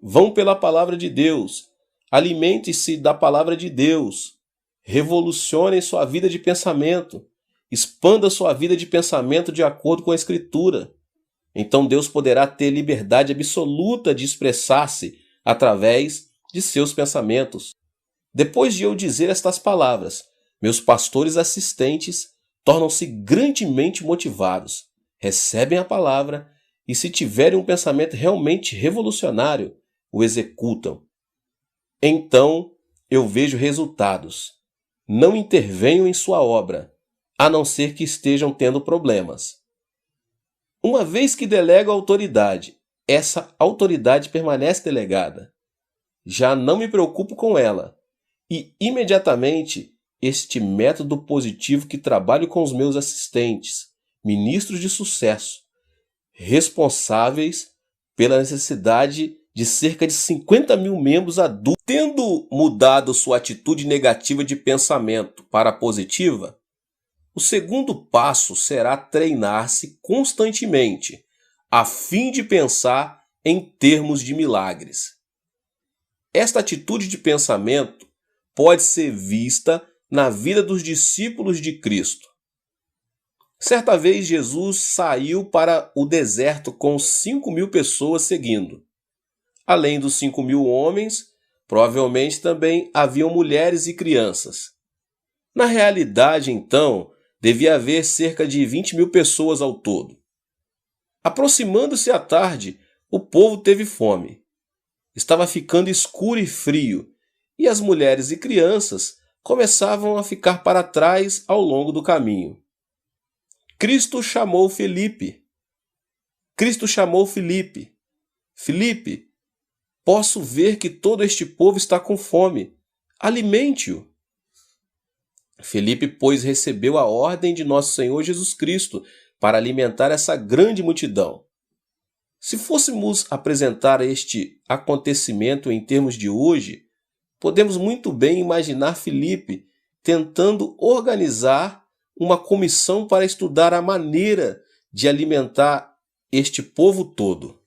Vão pela palavra de Deus. Alimente-se da palavra de Deus. Revolucione sua vida de pensamento. Expanda sua vida de pensamento de acordo com a Escritura. Então Deus poderá ter liberdade absoluta de expressar-se através de seus pensamentos. Depois de eu dizer estas palavras, meus pastores assistentes tornam-se grandemente motivados, recebem a palavra e, se tiverem um pensamento realmente revolucionário, o executam. Então eu vejo resultados. Não intervenho em sua obra, a não ser que estejam tendo problemas. Uma vez que delego a autoridade, essa autoridade permanece delegada. Já não me preocupo com ela. E, imediatamente, este método positivo que trabalho com os meus assistentes, ministros de sucesso, responsáveis pela necessidade de cerca de 50 mil membros adultos, tendo mudado sua atitude negativa de pensamento para a positiva, o segundo passo será treinar-se constantemente, a fim de pensar em termos de milagres. Esta atitude de pensamento pode ser vista na vida dos discípulos de Cristo. Certa vez Jesus saiu para o deserto com 5.000 pessoas seguindo. Além dos 5.000 homens, provavelmente também haviam mulheres e crianças. Na realidade, então, devia haver cerca de 20.000 pessoas ao todo. Aproximando-se a tarde, o povo teve fome. Estava ficando escuro e frio, e as mulheres e crianças começavam a ficar para trás ao longo do caminho. Cristo chamou Filipe. Filipe, posso ver que todo este povo está com fome. Alimente-o. Filipe, pois, recebeu a ordem de nosso Senhor Jesus Cristo para alimentar essa grande multidão. Se fôssemos apresentar este acontecimento em termos de hoje, podemos muito bem imaginar Filipe tentando organizar uma comissão para estudar a maneira de alimentar este povo todo.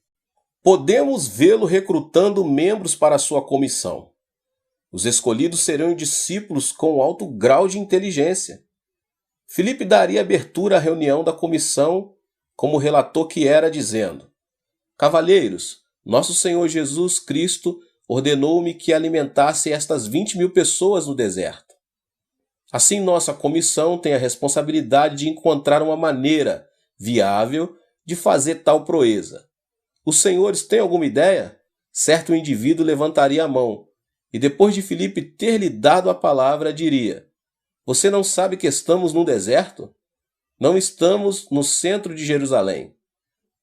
Podemos vê-lo recrutando membros para sua comissão. Os escolhidos serão discípulos com alto grau de inteligência. Filipe daria abertura à reunião da comissão como relator que era, dizendo: Cavalheiros, nosso Senhor Jesus Cristo ordenou-me que alimentasse estas 20.000 pessoas no deserto. Assim, nossa comissão tem a responsabilidade de encontrar uma maneira viável de fazer tal proeza. Os senhores têm alguma ideia? Certo indivíduo levantaria a mão. e depois de Filipe ter lhe dado a palavra, diria: Você não sabe que estamos num deserto? Não estamos no centro de Jerusalém.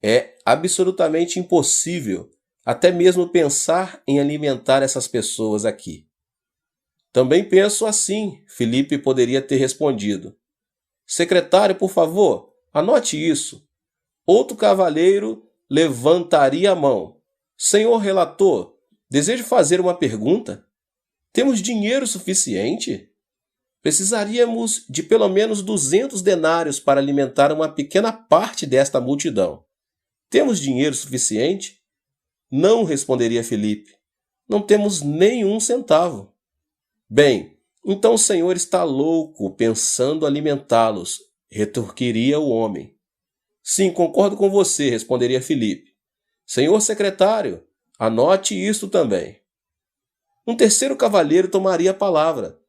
É absolutamente impossível até mesmo pensar em alimentar essas pessoas aqui. Também penso assim, Filipe poderia ter respondido. Secretário, por favor, anote isso. Outro cavalheiro levantaria a mão. Senhor relator, desejo fazer uma pergunta. Temos dinheiro suficiente? Precisaríamos de pelo menos 200 denários para alimentar uma pequena parte desta multidão. Temos dinheiro suficiente? Não, responderia Filipe. Não temos nenhum centavo. Bem, então o Senhor está louco pensando alimentá-los, retorquiria o homem. Sim, concordo com você, responderia Filipe. Senhor secretário, anote isto também. Um terceiro cavalheiro tomaria a palavra.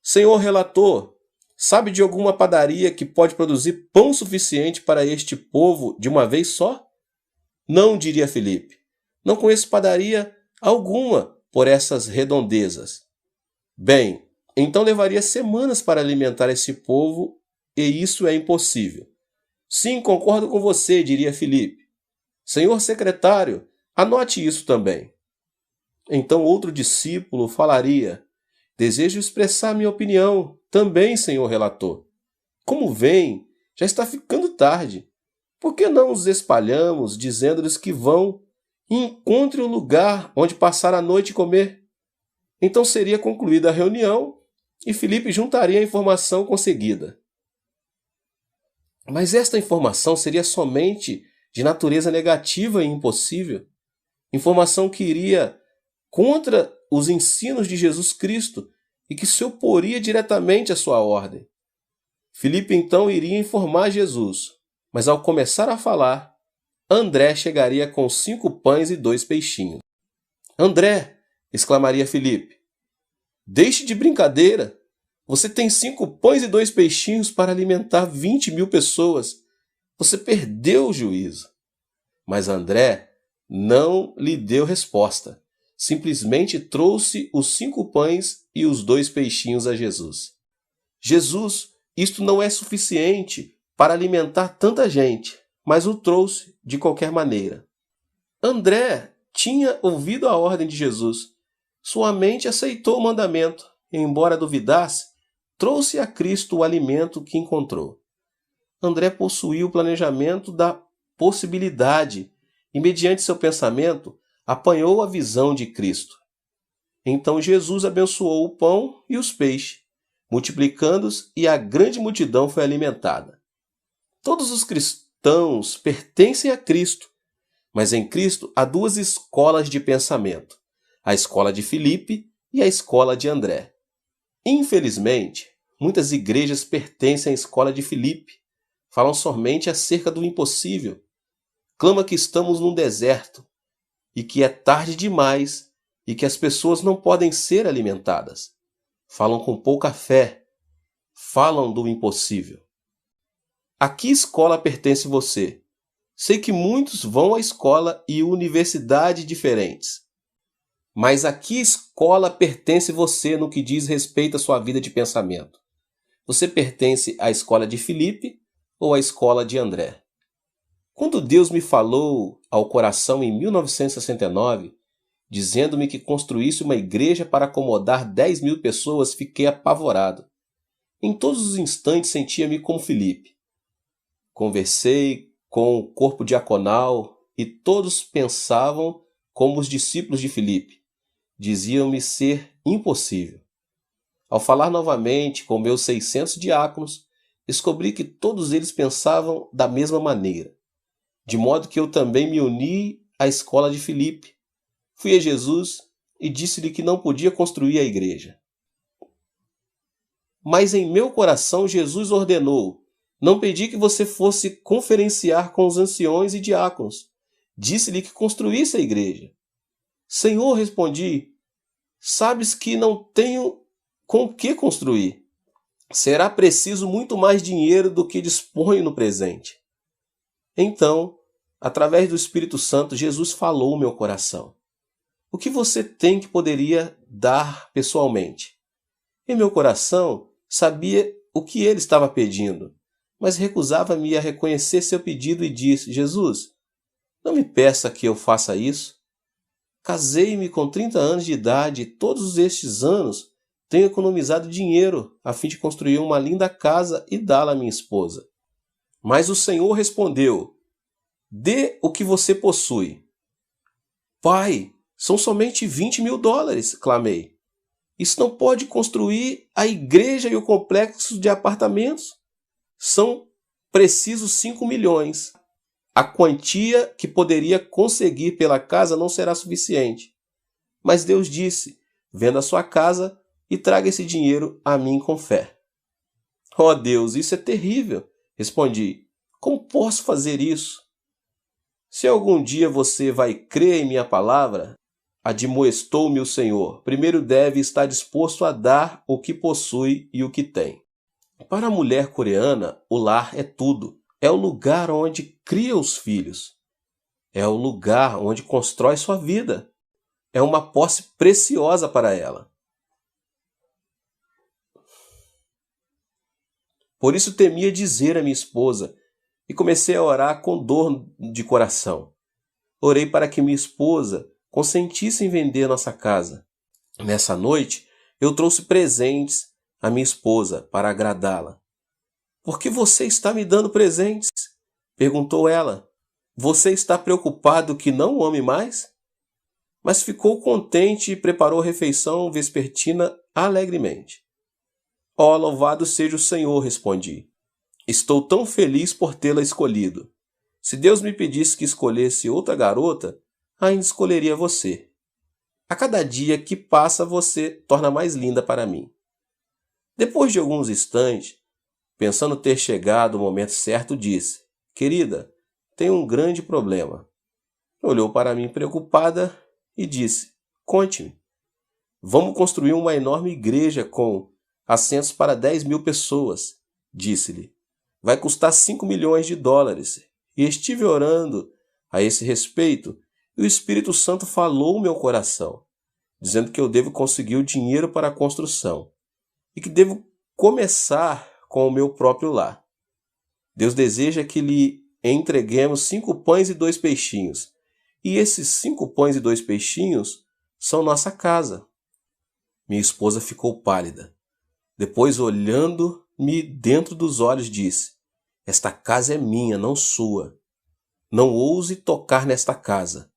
Senhor relator, sabe de alguma padaria que pode produzir pão suficiente para este povo de uma vez só? Não, diria Filipe. Não conheço padaria alguma por essas redondezas. Bem, então levaria semanas para alimentar esse povo e isso é impossível. Sim, concordo com você, diria Filipe. Senhor secretário, anote isso também. Então outro discípulo falaria: Desejo expressar minha opinião também, senhor relator. Como vem, já está ficando tarde. Por que não os espalhamos, dizendo-lhes que vão e encontrem um lugar onde passar a noite e comer? Então seria concluída a reunião e Filipe juntaria a informação conseguida. Mas esta informação seria somente de natureza negativa e impossível. Informação que iria contra os ensinos de Jesus Cristo e que se oporia diretamente à sua ordem. Filipe então iria informar Jesus, mas ao começar a falar, André chegaria com 5 pães e 2 peixinhos. André, exclamaria Filipe, deixe de brincadeira. Você tem 5 pães e 2 peixinhos para alimentar 20.000 pessoas. Você perdeu o juízo. Mas André não lhe deu resposta. Simplesmente trouxe os 5 pães e os 2 peixinhos a Jesus. Jesus, isto não é suficiente para alimentar tanta gente, mas o trouxe de qualquer maneira. André tinha ouvido a ordem de Jesus. Sua mente aceitou o mandamento e, embora duvidasse, trouxe a Cristo o alimento que encontrou. André possuía o planejamento da possibilidade e, mediante seu pensamento, apanhou a visão de Cristo. Então Jesus abençoou o pão e os peixes, multiplicando-os, e a grande multidão foi alimentada. Todos os cristãos pertencem a Cristo, mas em Cristo há 2 escolas de pensamento, a escola de Filipe e a escola de André. Infelizmente, muitas igrejas pertencem à escola de Filipe, falam somente acerca do impossível, clamam que estamos num deserto e que é tarde demais e que as pessoas não podem ser alimentadas. Falam com pouca fé, falam do impossível. A que escola pertence você? Sei que muitos vão a escola e universidade diferentes. Mas a que escola pertence você no que diz respeito à sua vida de pensamento? Você pertence à escola de Filipe ou à escola de André? Quando Deus me falou ao coração em 1969, dizendo-me que construísse uma igreja para acomodar 10.000 pessoas, fiquei apavorado. Em todos os instantes sentia-me como Filipe. Conversei com o corpo diaconal e todos pensavam como os discípulos de Filipe. Diziam-me ser impossível. Ao falar novamente com meus 600 diáconos, descobri que todos eles pensavam da mesma maneira. De modo que eu também me uni à escola de Filipe. Fui a Jesus e disse-lhe que não podia construir a igreja. Mas em meu coração Jesus ordenou: não pedi que você fosse conferenciar com os anciões e diáconos. Disse-lhe que construísse a igreja. Senhor, respondi, sabes que não tenho com o que construir. Será preciso muito mais dinheiro do que disponho no presente. Então, através do Espírito Santo, Jesus falou ao meu coração. O que você tem que poderia dar pessoalmente? Em meu coração, sabia o que ele estava pedindo, mas recusava-me a reconhecer seu pedido e disse: Jesus, não me peça que eu faça isso. Casei-me com 30 anos de idade e todos estes anos tenho economizado dinheiro a fim de construir uma linda casa e dá-la à minha esposa. Mas o Senhor respondeu: dê o que você possui. Pai, são somente $20.000, clamei. Isso não pode construir a igreja e o complexo de apartamentos. São precisos 5 milhões. A quantia que poderia conseguir pela casa não será suficiente. Mas Deus disse: venda a sua casa e traga esse dinheiro a mim com fé. Oh Deus, isso é terrível, respondi. Como posso fazer isso? Se algum dia você vai crer em minha palavra, admoestou-me o Senhor, primeiro deve estar disposto a dar o que possui e o que tem. Para a mulher coreana, o lar é tudo. É o lugar onde cria os filhos. É o lugar onde constrói sua vida. É uma posse preciosa para ela. Por isso temia dizer à minha esposa e comecei a orar com dor de coração. Orei para que minha esposa consentisse em vender nossa casa. Nessa noite, eu trouxe presentes à minha esposa para agradá-la. Por que você está me dando presentes? Perguntou ela. Você está preocupado que não o ame mais? Mas ficou contente e preparou a refeição vespertina alegremente. Ó, louvado seja o Senhor, respondi. Estou tão feliz por tê-la escolhido. Se Deus me pedisse que escolhesse outra garota, ainda escolheria você. A cada dia que passa, você torna mais linda para mim. Depois de alguns instantes, pensando ter chegado o momento certo, disse: querida, tenho um grande problema. Olhou para mim preocupada e disse: conte-me. Vamos construir uma enorme igreja com assentos para 10.000 pessoas, disse-lhe. Vai custar $5 milhões. E estive orando a esse respeito e o Espírito Santo falou no meu coração, dizendo que eu devo conseguir o dinheiro para a construção e que devo começar com o meu próprio lar. Deus deseja que lhe entreguemos 5 pães e 2 peixinhos. E esses 5 pães e 2 peixinhos são nossa casa. Minha esposa ficou pálida. Depois, olhando-me dentro dos olhos, disse: esta casa é minha, não sua. Não ouse tocar nesta casa.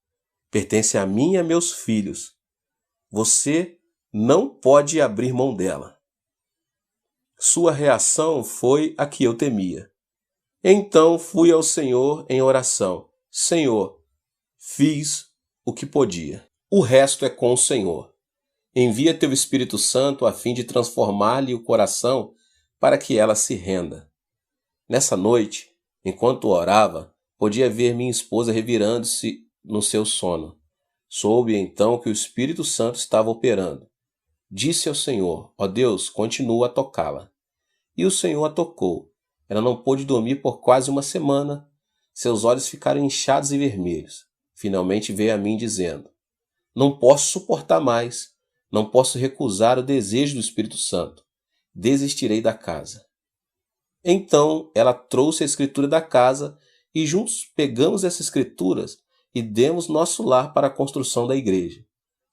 Pertence a mim e a meus filhos. Você não pode abrir mão dela. Sua reação foi a que eu temia. Então fui ao Senhor em oração. Senhor, fiz o que podia. O resto é com o Senhor. Envia teu Espírito Santo a fim de transformar-lhe o coração para que ela se renda. Nessa noite, enquanto orava, podia ver minha esposa revirando-se no seu sono. Soube então que o Espírito Santo estava operando. Disse ao Senhor: ó Deus, continua a tocá-la. E o Senhor a tocou. Ela não pôde dormir por quase uma semana. Seus olhos ficaram inchados e vermelhos. Finalmente veio a mim dizendo: não posso suportar mais. Não posso recusar o desejo do Espírito Santo. Desistirei da casa. Então ela trouxe a escritura da casa e juntos pegamos essas escrituras e demos nosso lar para a construção da igreja.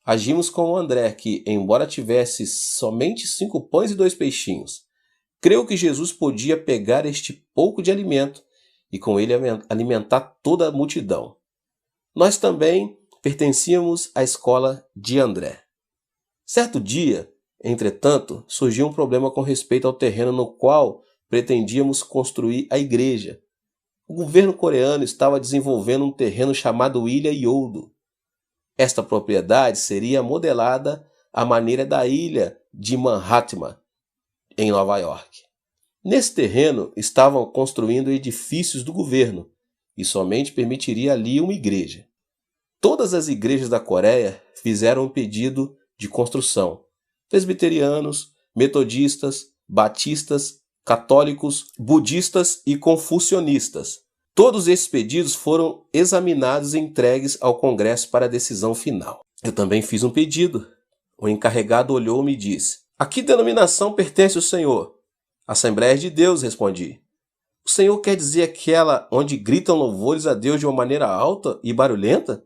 Agimos com o André, que, embora tivesse somente 5 pães e 2 peixinhos, creu que Jesus podia pegar este pouco de alimento e com ele alimentar toda a multidão. Nós também pertencíamos à escola de André. Certo dia, entretanto, surgiu um problema com respeito ao terreno no qual pretendíamos construir a igreja. O governo coreano estava desenvolvendo um terreno chamado Ilha Yeouido. Esta propriedade seria modelada à maneira da ilha de Manhattan, em Nova York. Nesse terreno estavam construindo edifícios do governo e somente permitiria ali uma igreja. Todas as igrejas da Coreia fizeram um pedido de construção. Presbiterianos, metodistas, batistas, católicos, budistas e confucionistas. Todos esses pedidos foram examinados e entregues ao Congresso para decisão final. Eu também fiz um pedido. O encarregado olhou-me e disse: A que denominação pertence o senhor? Assembleia de Deus, respondi. O senhor quer dizer aquela onde gritam louvores a Deus de uma maneira alta e barulhenta?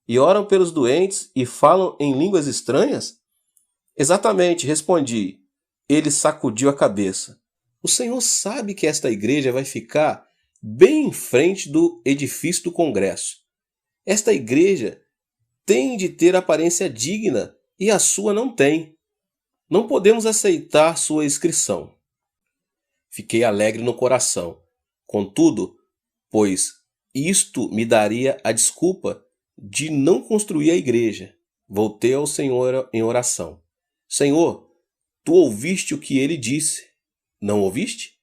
E oram pelos doentes e falam em línguas estranhas? Exatamente, respondi. Ele sacudiu a cabeça. O senhor sabe que esta igreja vai ficar bem em frente do edifício do Congresso. Esta igreja tem de ter aparência digna e a sua não tem. Não podemos aceitar sua inscrição. Fiquei alegre no coração. Contudo, pois isto me daria a desculpa de não construir a igreja. Voltei ao Senhor em oração. Senhor, tu ouviste o que ele disse. Não ouviste?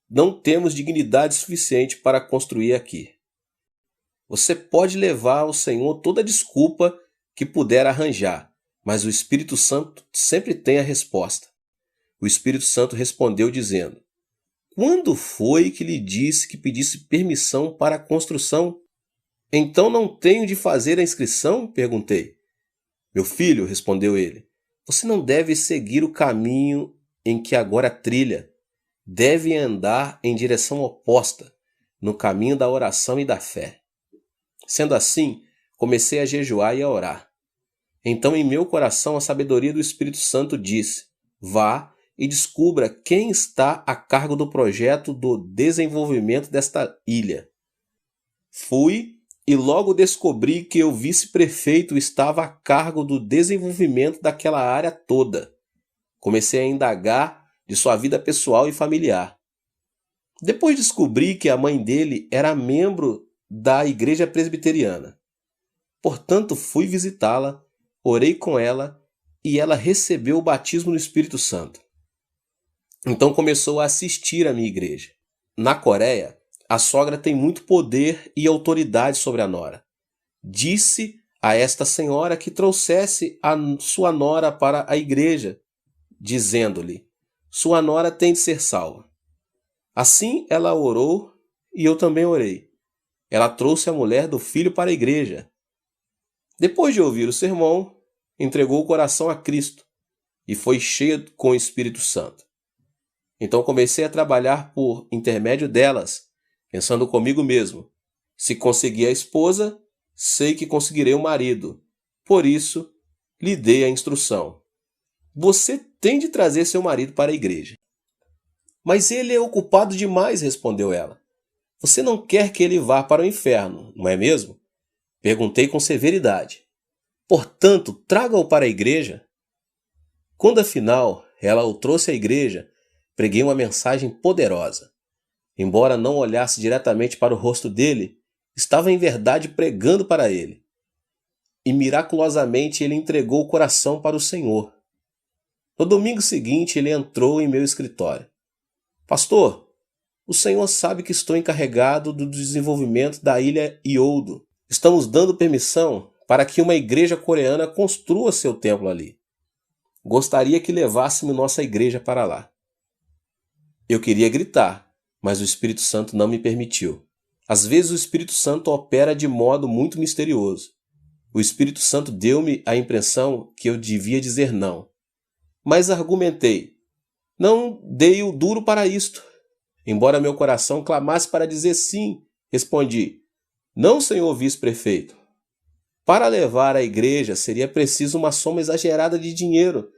Não temos dignidade suficiente para construir aqui. Você pode levar ao Senhor toda a desculpa que puder arranjar, mas o Espírito Santo sempre tem a resposta. O Espírito Santo respondeu dizendo: Quando foi que lhe disse que pedisse permissão para a construção? Então não tenho de fazer a inscrição? Perguntei. Meu filho, respondeu ele, você não deve seguir o caminho em que agora trilha. Deve andar em direção oposta, no caminho da oração e da fé. Sendo assim, comecei a jejuar e a orar. Então em meu coração a sabedoria do Espírito Santo disse: Vá e descubra quem está a cargo do projeto do desenvolvimento desta ilha. Fui e logo descobri que o vice-prefeito estava a cargo do desenvolvimento daquela área toda. Comecei a indagar de sua vida pessoal e familiar. Depois descobri que a mãe dele era membro da igreja presbiteriana. Portanto, fui visitá-la, orei com ela e ela recebeu o batismo no Espírito Santo. Então começou a assistir à minha igreja. Na Coreia, a sogra tem muito poder e autoridade sobre a nora. Disse a esta senhora que trouxesse a sua nora para a igreja, dizendo-lhe: Sua nora tem de ser salva. Assim ela orou e eu também orei. Ela trouxe a mulher do filho para a igreja. Depois de ouvir o sermão, entregou o coração a Cristo e foi cheia com o Espírito Santo. Então comecei a trabalhar por intermédio delas, pensando comigo mesmo: se conseguir a esposa, sei que conseguirei o marido. Por isso, lhe dei a instrução: você tem de trazer seu marido para a igreja. Mas ele é ocupado demais, respondeu ela. Você não quer que ele vá para o inferno, não é mesmo? Perguntei com severidade. Portanto, traga-o para a igreja. Quando afinal ela o trouxe à igreja, preguei uma mensagem poderosa. Embora não olhasse diretamente para o rosto dele, estava em verdade pregando para ele. E miraculosamente ele entregou o coração para o Senhor. No domingo seguinte ele entrou em meu escritório. Pastor, o senhor sabe que estou encarregado do desenvolvimento da ilha Ioldo. Estamos dando permissão para que uma igreja coreana construa seu templo ali. Gostaria que levássemos nossa igreja para lá. Eu queria gritar, mas o Espírito Santo não me permitiu. Às vezes o Espírito Santo opera de modo muito misterioso. O Espírito Santo deu-me a impressão que eu devia dizer não. Mas argumentei. Não dei o duro para isto. Embora meu coração clamasse para dizer sim, respondi: Não, senhor vice-prefeito. Para levar a igreja seria preciso uma soma exagerada de dinheiro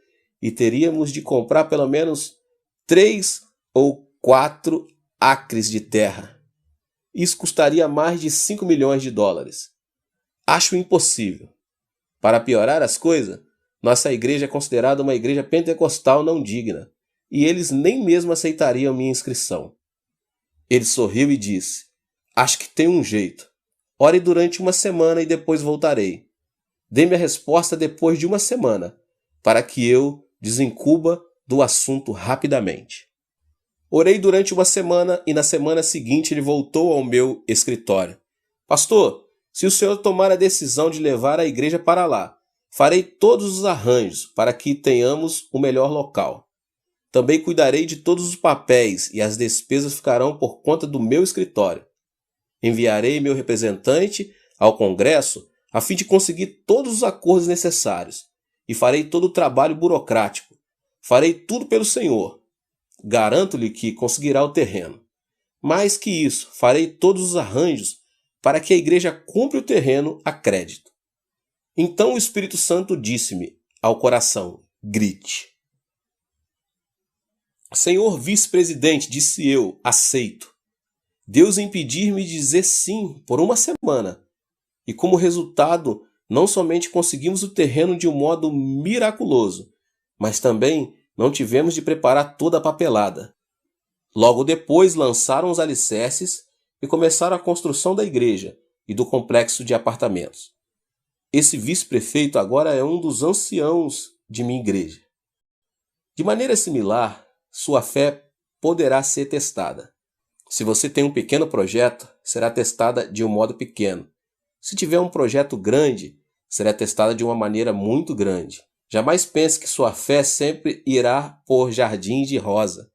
e teríamos de comprar pelo menos 3 ou 4 acres de terra. Isso custaria mais de 5 milhões de dólares. Acho impossível. Para piorar as coisas, nossa igreja é considerada uma igreja pentecostal não digna, e eles nem mesmo aceitariam minha inscrição. Ele sorriu e disse: Acho que tem um jeito. Ore durante uma semana e depois voltarei. Dê-me a resposta depois de uma semana, para que eu desencuba do assunto rapidamente. Orei durante uma semana e na semana seguinte ele voltou ao meu escritório. Pastor, se o senhor tomar a decisão de levar a igreja para lá, farei todos os arranjos para que tenhamos o melhor local. Também cuidarei de todos os papéis e as despesas ficarão por conta do meu escritório. Enviarei meu representante ao Congresso a fim de conseguir todos os acordos necessários, e farei todo o trabalho burocrático. Farei tudo pelo Senhor. Garanto-lhe que conseguirá o terreno. Mais que isso, farei todos os arranjos para que a igreja compre o terreno a crédito. Então o Espírito Santo disse-me ao coração: grite. Senhor vice-presidente, disse eu, aceito. Deus impedir-me de dizer sim por uma semana. E como resultado, não somente conseguimos o terreno de um modo miraculoso, mas também não tivemos de preparar toda a papelada. Logo depois lançaram os alicerces e começaram a construção da igreja e do complexo de apartamentos. Esse vice-prefeito agora é um dos anciãos de minha igreja. De maneira similar, sua fé poderá ser testada. Se você tem um pequeno projeto, será testada de um modo pequeno. Se tiver um projeto grande, será testada de uma maneira muito grande. Jamais pense que sua fé sempre irá por jardins de rosa.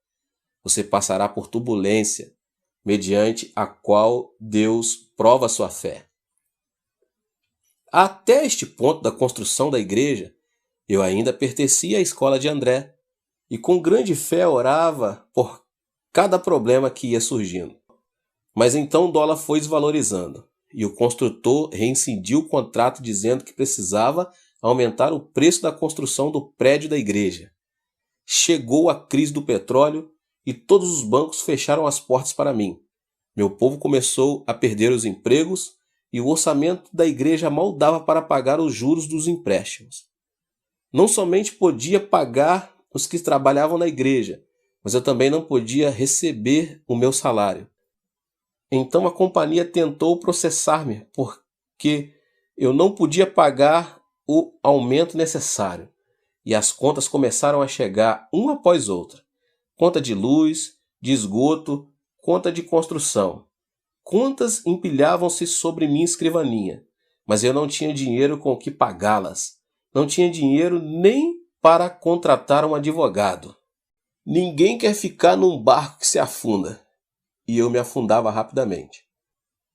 Você passará por turbulência, mediante a qual Deus prova sua fé. Até este ponto da construção da igreja, eu ainda pertencia à escola de André, e com grande fé orava por cada problema que ia surgindo. Mas então o dólar foi desvalorizando, e o construtor reincidiu o contrato dizendo que precisava aumentar o preço da construção do prédio da igreja. Chegou a crise do petróleo e todos os bancos fecharam as portas para mim. Meu povo começou a perder os empregos e o orçamento da igreja mal dava para pagar os juros dos empréstimos. Não somente podia pagar os que trabalhavam na igreja, mas eu também não podia receber o meu salário. Então a companhia tentou processar-me porque eu não podia pagar o aumento necessário. E as contas começaram a chegar uma após outra. Conta de luz, de esgoto, conta de construção. Contas empilhavam-se sobre minha escrivaninha, mas eu não tinha dinheiro com que pagá-las. Não tinha dinheiro nem para contratar um advogado. Ninguém quer ficar num barco que se afunda. E eu me afundava rapidamente.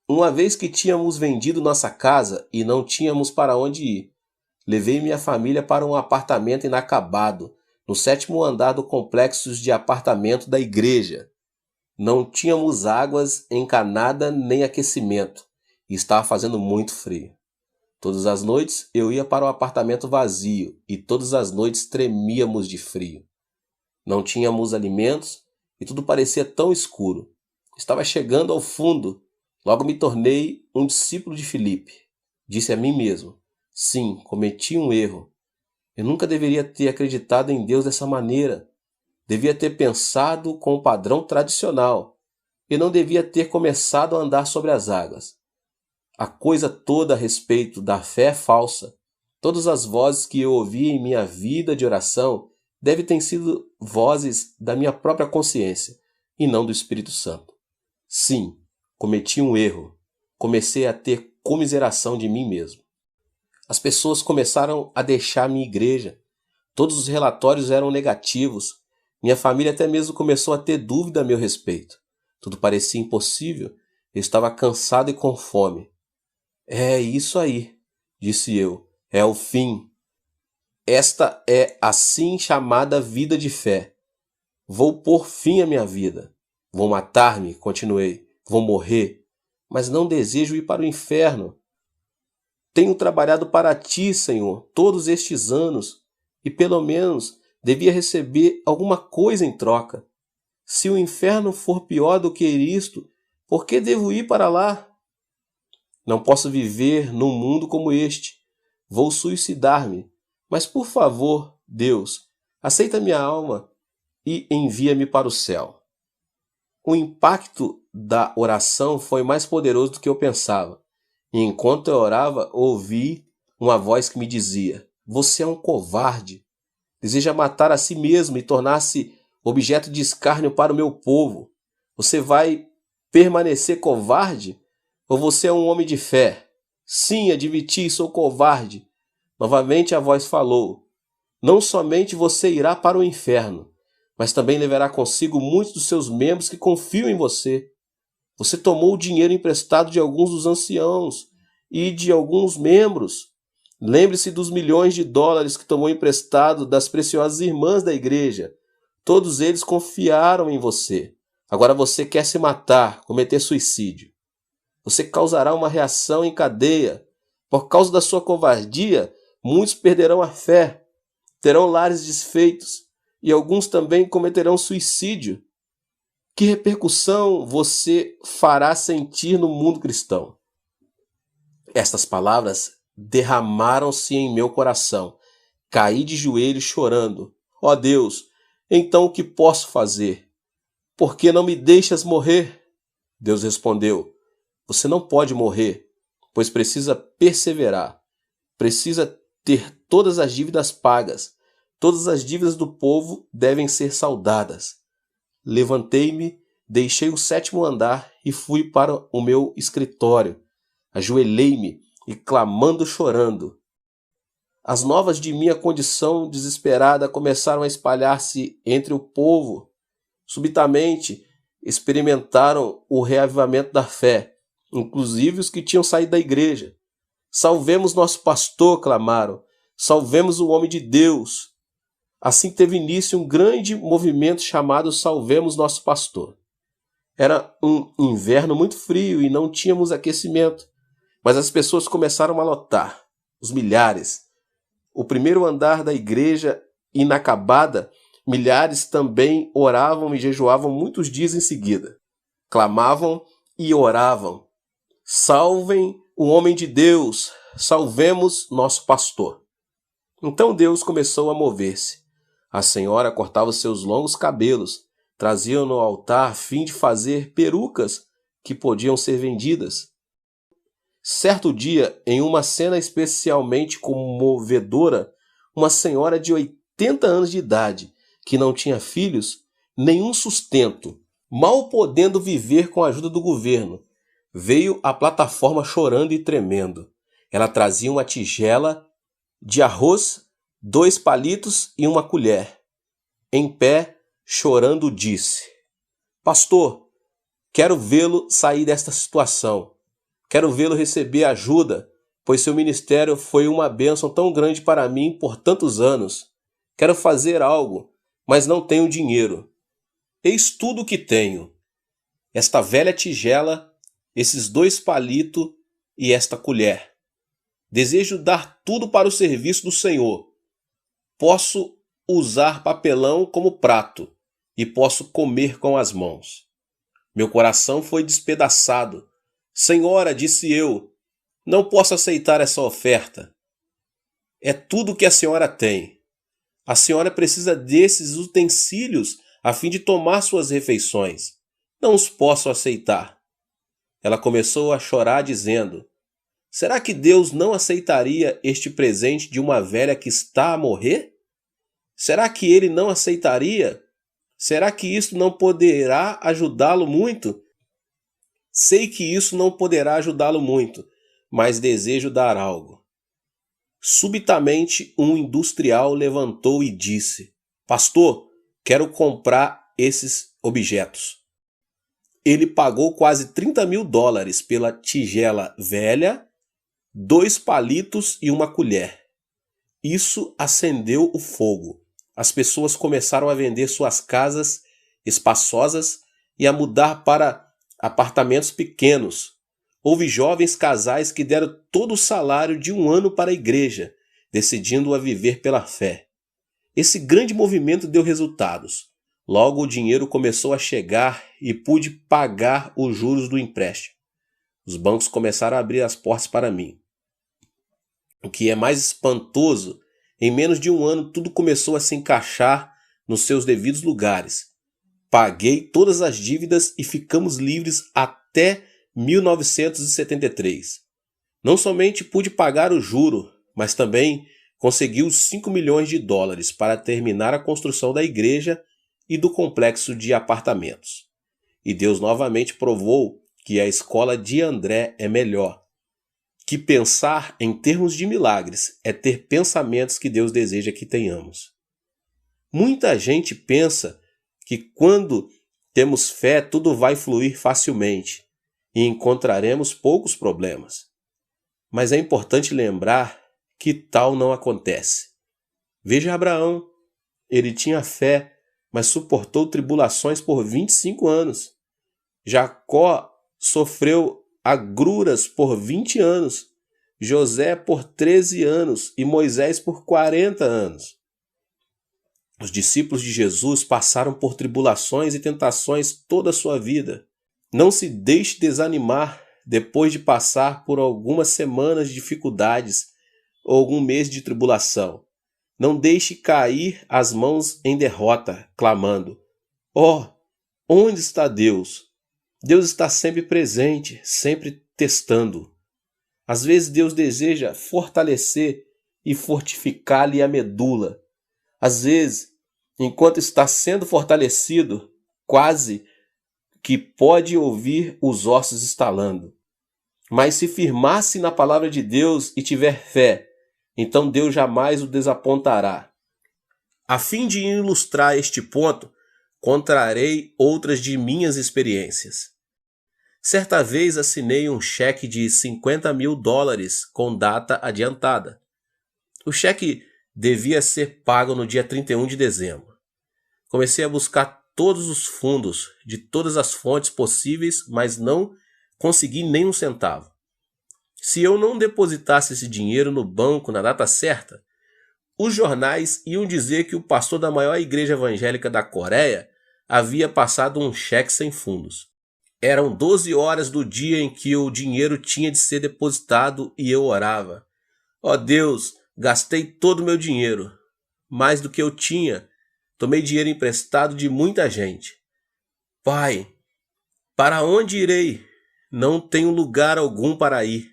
Uma vez que tínhamos vendido nossa casa e não tínhamos para onde ir, levei minha família para um apartamento inacabado, no 7º andar do complexo de apartamento da igreja. Não tínhamos águas encanada nem aquecimento, e estava fazendo muito frio. Todas as noites eu ia para o apartamento vazio, e todas as noites tremíamos de frio. Não tínhamos alimentos, e tudo parecia tão escuro. Estava chegando ao fundo. Logo me tornei um discípulo de Filipe. Disse a mim mesmo: sim, cometi um erro. Eu nunca deveria ter acreditado em Deus dessa maneira. Devia ter pensado com o padrão tradicional. Eu não devia ter começado a andar sobre as águas. A coisa toda a respeito da fé é falsa. Todas as vozes que eu ouvi em minha vida de oração devem ter sido vozes da minha própria consciência e não do Espírito Santo. Sim, cometi um erro. Comecei a ter comiseração de mim mesmo. As pessoas começaram a deixar minha igreja. Todos os relatórios eram negativos. Minha família até mesmo começou a ter dúvida a meu respeito. Tudo parecia impossível. Eu estava cansado e com fome. É isso aí, disse eu. É o fim. Esta é assim chamada vida de fé. Vou pôr fim à minha vida. Vou matar-me, continuei. Vou morrer. Mas não desejo ir para o inferno. Tenho trabalhado para ti, Senhor, todos estes anos, e pelo menos devia receber alguma coisa em troca. Se o inferno for pior do que isto, por que devo ir para lá? Não posso viver num mundo como este. Vou suicidar-me. Mas, por favor, Deus, aceita minha alma e envia-me para o céu. O impacto da oração foi mais poderoso do que eu pensava. E enquanto eu orava, ouvi uma voz que me dizia: você é um covarde. Deseja matar a si mesmo e tornar-se objeto de escárnio para o meu povo. Você vai permanecer covarde? Ou você é um homem de fé? Sim, admiti, sou covarde. Novamente a voz falou: não somente você irá para o inferno, mas também levará consigo muitos dos seus membros que confiam em você. Você tomou o dinheiro emprestado de alguns dos anciãos e de alguns membros. Lembre-se dos milhões de dólares que tomou emprestado das preciosas irmãs da igreja. Todos eles confiaram em você. Agora você quer se matar, cometer suicídio. Você causará uma reação em cadeia. Por causa da sua covardia, muitos perderão a fé, terão lares desfeitos e alguns também cometerão suicídio. Que repercussão você fará sentir no mundo cristão? Estas palavras derramaram-se em meu coração. Caí de joelhos chorando. Ó Deus, então o que posso fazer? Por que não me deixas morrer? Deus respondeu: você não pode morrer, pois precisa perseverar. Precisa ter todas as dívidas pagas. Todas as dívidas do povo devem ser saldadas. Levantei-me, deixei o 7º andar e fui para o meu escritório. Ajoelhei-me e clamando, chorando. As novas de minha condição desesperada começaram a espalhar-se entre o povo. Subitamente, experimentaram o reavivamento da fé, inclusive os que tinham saído da igreja. Salvemos nosso pastor, clamaram. Salvemos o homem de Deus. Assim teve início um grande movimento chamado Salvemos Nosso Pastor. Era um inverno muito frio e não tínhamos aquecimento, mas as pessoas começaram a lotar, os milhares. O primeiro andar da igreja inacabada, milhares também oravam e jejuavam muitos dias em seguida. Clamavam e oravam. Salvem o homem de Deus, salvemos nosso pastor. Então Deus começou a mover-se. A senhora cortava seus longos cabelos, trazia-o ao altar a fim de fazer perucas que podiam ser vendidas. Certo dia, em uma cena especialmente comovedora, uma senhora de 80 anos de idade, que não tinha filhos, nenhum sustento, mal podendo viver com a ajuda do governo, veio à plataforma chorando e tremendo. Ela trazia uma tigela de arroz, 2 palitos e uma colher. Em pé, chorando, disse: pastor, quero vê-lo sair desta situação. Quero vê-lo receber ajuda, pois seu ministério foi uma bênção tão grande para mim por tantos anos. Quero fazer algo, mas não tenho dinheiro. Eis tudo o que tenho: esta velha tigela, esses 2 palitos e esta colher. Desejo dar tudo para o serviço do Senhor. Posso usar papelão como prato e posso comer com as mãos. Meu coração foi despedaçado. Senhora, disse eu, não posso aceitar essa oferta. É tudo que a senhora tem. A senhora precisa desses utensílios a fim de tomar suas refeições. Não os posso aceitar. Ela começou a chorar dizendo: será que Deus não aceitaria este presente de uma velha que está a morrer? Será que ele não aceitaria? Será que isso não poderá ajudá-lo muito? Sei que isso não poderá ajudá-lo muito, mas desejo dar algo. Subitamente, um industrial levantou e disse: pastor, quero comprar esses objetos. Ele pagou quase $30.000 pela tigela velha, 2 palitos e uma colher. Isso acendeu o fogo. As pessoas começaram a vender suas casas espaçosas e a mudar para apartamentos pequenos. Houve jovens casais que deram todo o salário de 1 ano para a igreja, decidindo a viver pela fé. Esse grande movimento deu resultados. Logo o dinheiro começou a chegar e pude pagar os juros do empréstimo. Os bancos começaram a abrir as portas para mim. O que é mais espantoso, em menos de 1 ano tudo começou a se encaixar nos seus devidos lugares. Paguei todas as dívidas e ficamos livres até 1973. Não somente pude pagar o juro, mas também consegui os $5 milhões para terminar a construção da igreja e do complexo de apartamentos. E Deus novamente provou que a escola de André é melhor. Que pensar em termos de milagres é ter pensamentos que Deus deseja que tenhamos. Muita gente pensa que quando temos fé tudo vai fluir facilmente e encontraremos poucos problemas. Mas é importante lembrar que tal não acontece. Veja Abraão. Ele tinha fé, mas suportou tribulações por 25 anos. Jacó sofreu agruras por 20 anos. José por 13 anos e Moisés por 40 anos. Os discípulos de Jesus passaram por tribulações e tentações toda a sua vida. Não se deixe desanimar depois de passar por algumas semanas de dificuldades ou algum mês de tribulação. Não deixe cair as mãos em derrota, clamando: "Oh, onde está Deus?" Deus está sempre presente, sempre testando. Às vezes Deus deseja fortalecer e fortificar-lhe a medula. Às vezes, enquanto está sendo fortalecido, quase que pode ouvir os ossos estalando. Mas se firmar-se na palavra de Deus e tiver fé, então Deus jamais o desapontará. A fim de ilustrar este ponto, contarei outras de minhas experiências. Certa vez assinei um cheque de $50.000 com data adiantada. O cheque devia ser pago no dia 31 de dezembro. Comecei a buscar todos os fundos, de todas as fontes possíveis, mas não consegui nem um centavo. Se eu não depositasse esse dinheiro no banco na data certa, os jornais iam dizer que o pastor da maior igreja evangélica da Coreia havia passado um cheque sem fundos. Eram 12 horas do dia em que o dinheiro tinha de ser depositado e eu orava: "Ó Deus, gastei todo o meu dinheiro, mais do que eu tinha. Tomei dinheiro emprestado de muita gente. Pai, para onde irei? Não tenho lugar algum para ir."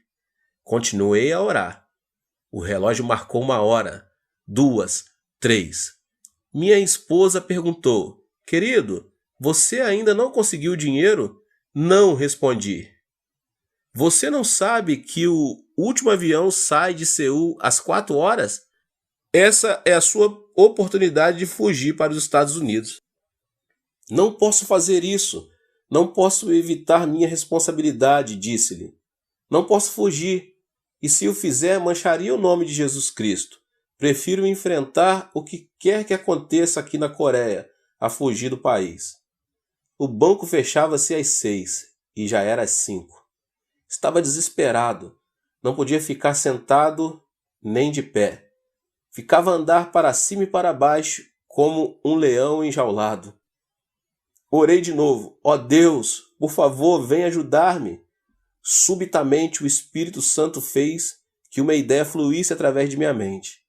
Continuei a orar. O relógio marcou 1 hora, 2, 3. Minha esposa perguntou: "Querido, você ainda não conseguiu o dinheiro?" "Não", respondi. "Você não sabe que o último avião sai de Seul às 4 horas? Essa é a sua oportunidade de fugir para os Estados Unidos." "Não posso fazer isso. Não posso evitar minha responsabilidade", disse-lhe. "Não posso fugir. E se o fizer, mancharia o nome de Jesus Cristo. Prefiro enfrentar o que quer que aconteça aqui na Coreia, a fugir do país." O banco fechava-se às 6 e já era às 5. Estava desesperado. Não podia ficar sentado nem de pé. Ficava a andar para cima e para baixo como um leão enjaulado. Orei de novo: "Ó Deus, por favor, venha ajudar-me." Subitamente o Espírito Santo fez que uma ideia fluísse através de minha mente.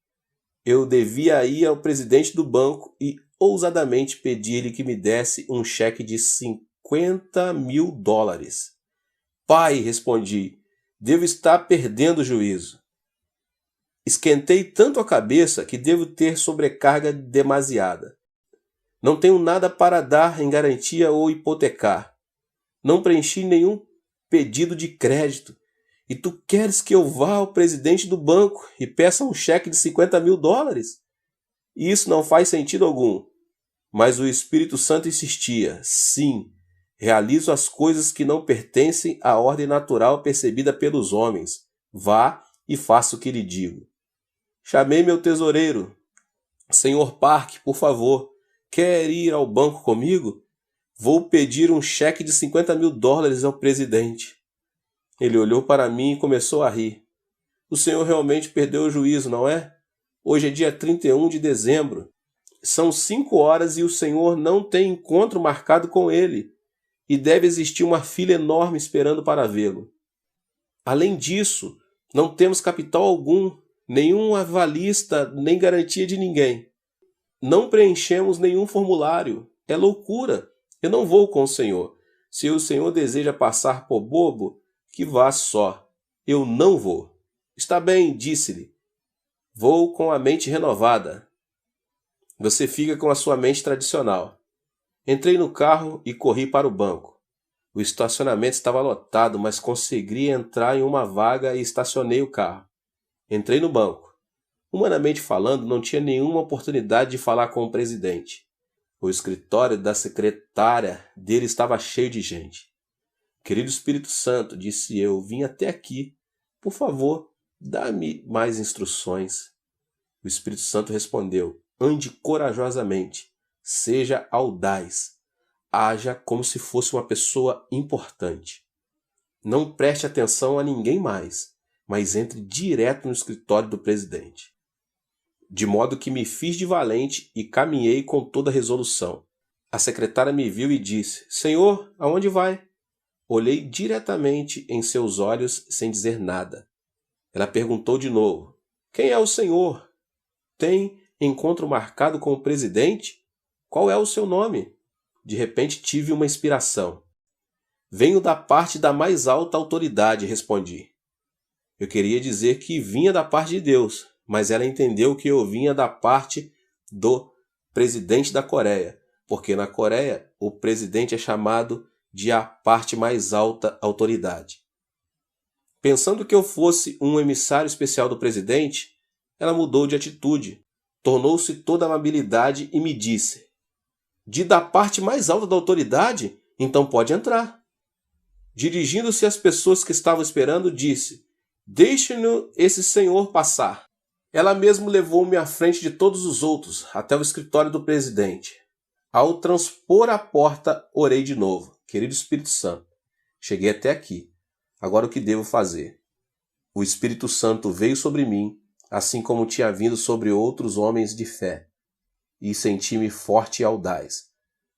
Eu devia ir ao presidente do banco e ousadamente pedir-lhe que me desse um cheque de $50.000. "Pai", respondi, "devo estar perdendo o juízo. Esquentei tanto a cabeça que devo ter sobrecarga demasiada. Não tenho nada para dar em garantia ou hipotecar. Não preenchi nenhum pedido de crédito. E tu queres que eu vá ao presidente do banco e peça um cheque de $50.000? Isso não faz sentido algum." Mas o Espírito Santo insistia: "Sim, realizo as coisas que não pertencem à ordem natural percebida pelos homens. Vá e faça o que lhe digo." Chamei meu tesoureiro: "Senhor Park, por favor, quer ir ao banco comigo? Vou pedir um cheque de $50.000 ao presidente." Ele olhou para mim e começou a rir. "O senhor realmente perdeu o juízo, não é? Hoje é dia 31 de dezembro. São 5 horas e o senhor não tem encontro marcado com ele. E deve existir uma fila enorme esperando para vê-lo. Além disso, não temos capital algum, nenhum avalista, nem garantia de ninguém. Não preenchemos nenhum formulário. É loucura. Eu não vou com o senhor. Se o senhor deseja passar por bobo, que vá só. Eu não vou." "Está bem", disse-lhe. "Vou com a mente renovada." Você fica com a sua mente tradicional. Entrei no carro e corri para o banco. O estacionamento estava lotado, mas consegui entrar em uma vaga e estacionei o carro. Entrei no banco. Humanamente falando, não tinha nenhuma oportunidade de falar com o presidente. O escritório da secretária dele estava cheio de gente. "Querido Espírito Santo", disse eu, "vim até aqui. Por favor, dá-me mais instruções. O Espírito Santo respondeu: ande corajosamente, seja audaz, haja como se fosse uma pessoa importante. Não preste atenção a ninguém mais, mas entre direto no escritório do presidente. De modo que me fiz de valente e caminhei com toda a resolução. A secretária me viu e disse: Senhor, aonde vai? Olhei diretamente em seus olhos sem dizer nada. Ela perguntou de novo: Quem é o senhor? Tem encontro marcado com o presidente? Qual é o seu nome? De repente tive uma inspiração. Venho da parte da mais alta autoridade, respondi. Eu queria dizer que vinha da parte de Deus, mas ela entendeu que eu vinha da parte do presidente da Coreia, porque na Coreia o presidente é chamado de a parte mais alta autoridade. Pensando que eu fosse um emissário especial do presidente, ela mudou de atitude, tornou-se toda amabilidade e me disse: de da parte mais alta da autoridade? Então pode entrar. Dirigindo-se às pessoas que estavam esperando, disse: Deixe-no esse senhor passar. Ela mesmo levou-me à frente de todos os outros, até o escritório do presidente. Ao transpor a porta, orei de novo: Querido Espírito Santo, cheguei até aqui. Agora o que devo fazer? O Espírito Santo veio sobre mim, assim como tinha vindo sobre outros homens de fé, e senti-me forte e audaz.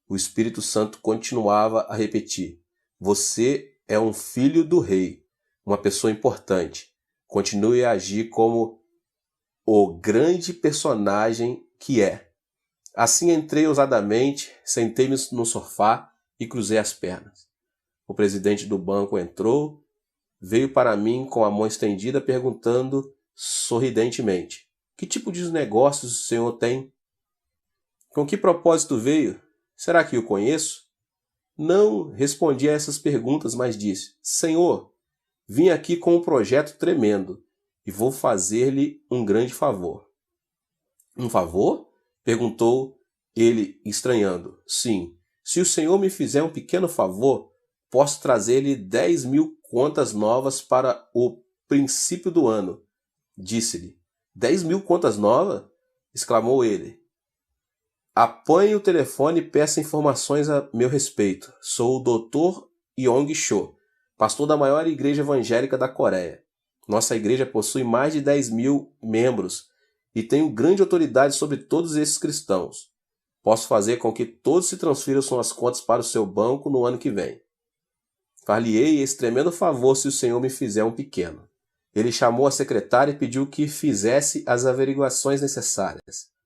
O Espírito Santo continuava a repetir: Você é um filho do rei, uma pessoa importante. Continue a agir como o grande personagem que é. Assim entrei ousadamente, sentei-me no sofá e cruzei as pernas. O presidente do banco entrou, veio para mim com a mão estendida, perguntando sorridentemente: Que tipo de negócios o senhor tem? Com que propósito veio? Será que o conheço? Não respondi a essas perguntas, mas disse: Senhor, vim aqui com um projeto tremendo e vou fazer-lhe um grande favor. Um favor? Perguntou ele, estranhando. Sim, se o senhor me fizer um pequeno favor, posso trazer-lhe 10.000 contas novas para o princípio do ano. Disse-lhe: 10.000 contas novas? Exclamou ele. Apanhe o telefone e peça informações a meu respeito. Sou o Dr. Yong-cho, pastor da maior igreja evangélica da Coreia. Nossa igreja possui mais de 10.000 membros e tenho grande autoridade sobre todos esses cristãos. Posso fazer com que todos se transfiram suas contas para o seu banco no ano que vem. Far-lhe-ei esse tremendo favor se o senhor me fizer um pequeno. Ele chamou a secretária e pediu que fizesse as averiguações necessárias.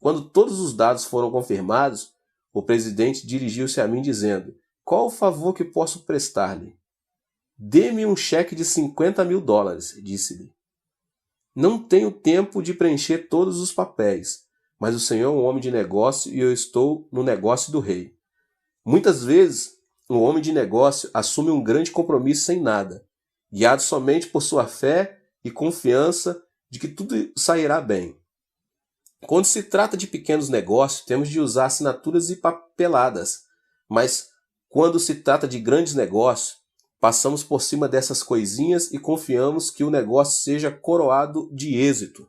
Quando todos os dados foram confirmados, o presidente dirigiu-se a mim dizendo: Qual o favor que posso prestar-lhe? Dê-me um cheque de $50.000, disse-lhe. Não tenho tempo de preencher todos os papéis, mas o senhor é um homem de negócio e eu estou no negócio do rei. Muitas vezes, um homem de negócio assume um grande compromisso sem nada, guiado somente por sua fé e confiança de que tudo sairá bem. Quando se trata de pequenos negócios, temos de usar assinaturas e papeladas, mas quando se trata de grandes negócios, passamos por cima dessas coisinhas e confiamos que o negócio seja coroado de êxito.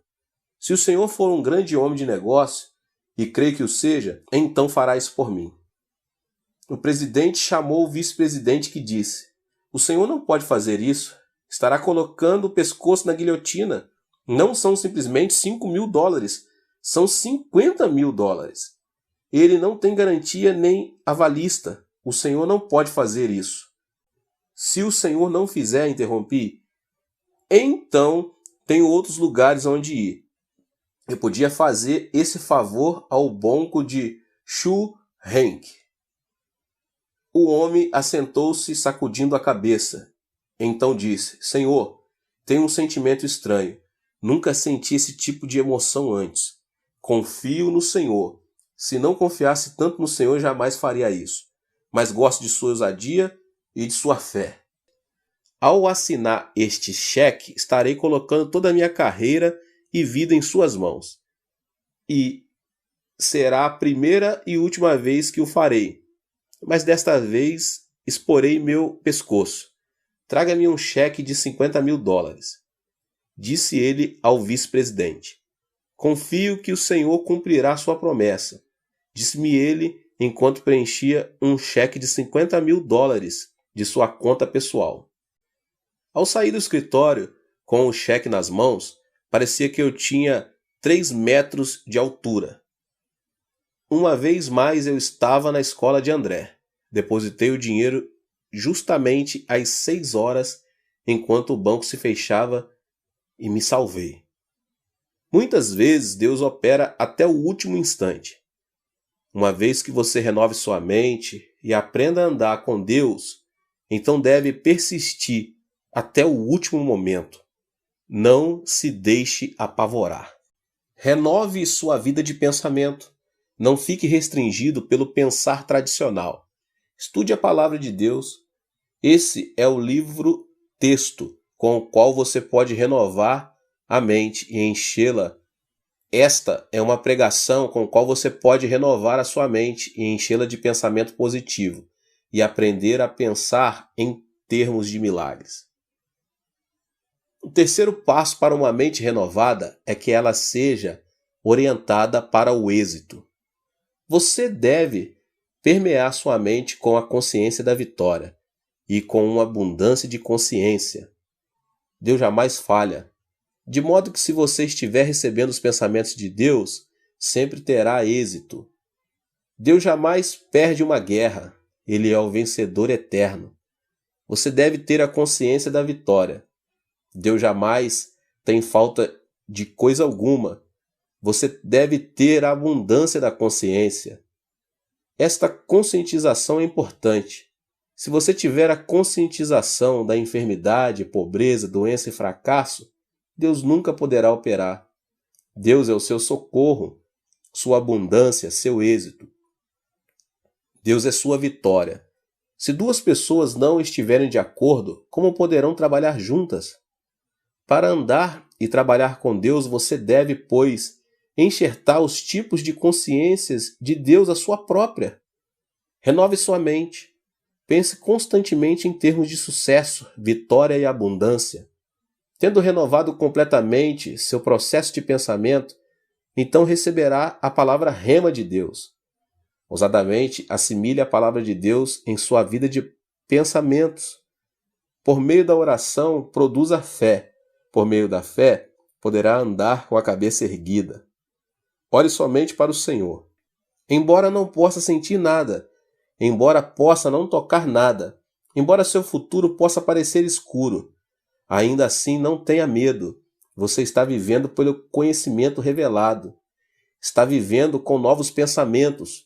Se o senhor for um grande homem de negócio, e creio que o seja, então fará isso por mim. O presidente chamou o vice-presidente que disse: O senhor não pode fazer isso, estará colocando o pescoço na guilhotina. Não são simplesmente $5.000, são $50.000. Ele não tem garantia nem avalista. O senhor não pode fazer isso. Se o senhor não fizer, interrompi, então tenho outros lugares onde ir. Eu podia fazer esse favor ao banco de Shu Henk. O homem assentou-se sacudindo a cabeça. Então disse: Senhor, tenho um sentimento estranho. Nunca senti esse tipo de emoção antes. Confio no Senhor. Se não confiasse tanto no Senhor, jamais faria isso. Mas gosto de sua ousadia e de sua fé. Ao assinar este cheque, estarei colocando toda a minha carreira e vida em suas mãos. E será a primeira e última vez que o farei. Mas desta vez exporei meu pescoço. traga-me um cheque de $50.000. Disse ele ao vice-presidente. Confio que o senhor cumprirá sua promessa, disse-me ele enquanto preenchia um cheque de $50.000 de sua conta pessoal. Ao sair do escritório, com o cheque nas mãos, parecia que eu tinha 3 metros de altura. Uma vez mais eu estava na escola de André. Depositei o dinheiro justamente às 6 horas, enquanto o banco se fechava, e me salvei. Muitas vezes Deus opera até o último instante. Uma vez que você renove sua mente e aprenda a andar com Deus, então deve persistir até o último momento. Não se deixe apavorar. Renove sua vida de pensamento. Não fique restringido pelo pensar tradicional. Estude a palavra de Deus. Esse é o livro-texto com o qual você pode renovar a mente e enchê-la. Esta é uma pregação com a qual você pode renovar a sua mente e enchê-la de pensamento positivo e aprender a pensar em termos de milagres. O terceiro passo para uma mente renovada é que ela seja orientada para o êxito. Você deve permear sua mente com a consciência da vitória e com uma abundância de consciência. Deus jamais falha, de modo que se você estiver recebendo os pensamentos de Deus, sempre terá êxito. Deus jamais perde uma guerra, Ele é o vencedor eterno. Você deve ter a consciência da vitória. Deus jamais tem falta de coisa alguma. Você deve ter a abundância da consciência. Esta conscientização é importante. Se você tiver a conscientização da enfermidade, pobreza, doença e fracasso, Deus nunca poderá operar. Deus é o seu socorro, sua abundância, seu êxito. Deus é sua vitória. Se duas pessoas não estiverem de acordo, como poderão trabalhar juntas? Para andar e trabalhar com Deus, você deve, pois, enxertar os tipos de consciências de Deus à sua própria. Renove sua mente. Pense constantemente em termos de sucesso, vitória e abundância. Tendo renovado completamente seu processo de pensamento, então receberá a palavra rema de Deus. Ousadamente, assimile a palavra de Deus em sua vida de pensamentos. Por meio da oração, produza fé. Por meio da fé, poderá andar com a cabeça erguida. Ore somente para o Senhor. Embora não possa sentir nada, embora possa não tocar nada, embora seu futuro possa parecer escuro, ainda assim não tenha medo. Você está vivendo pelo conhecimento revelado. Está vivendo com novos pensamentos.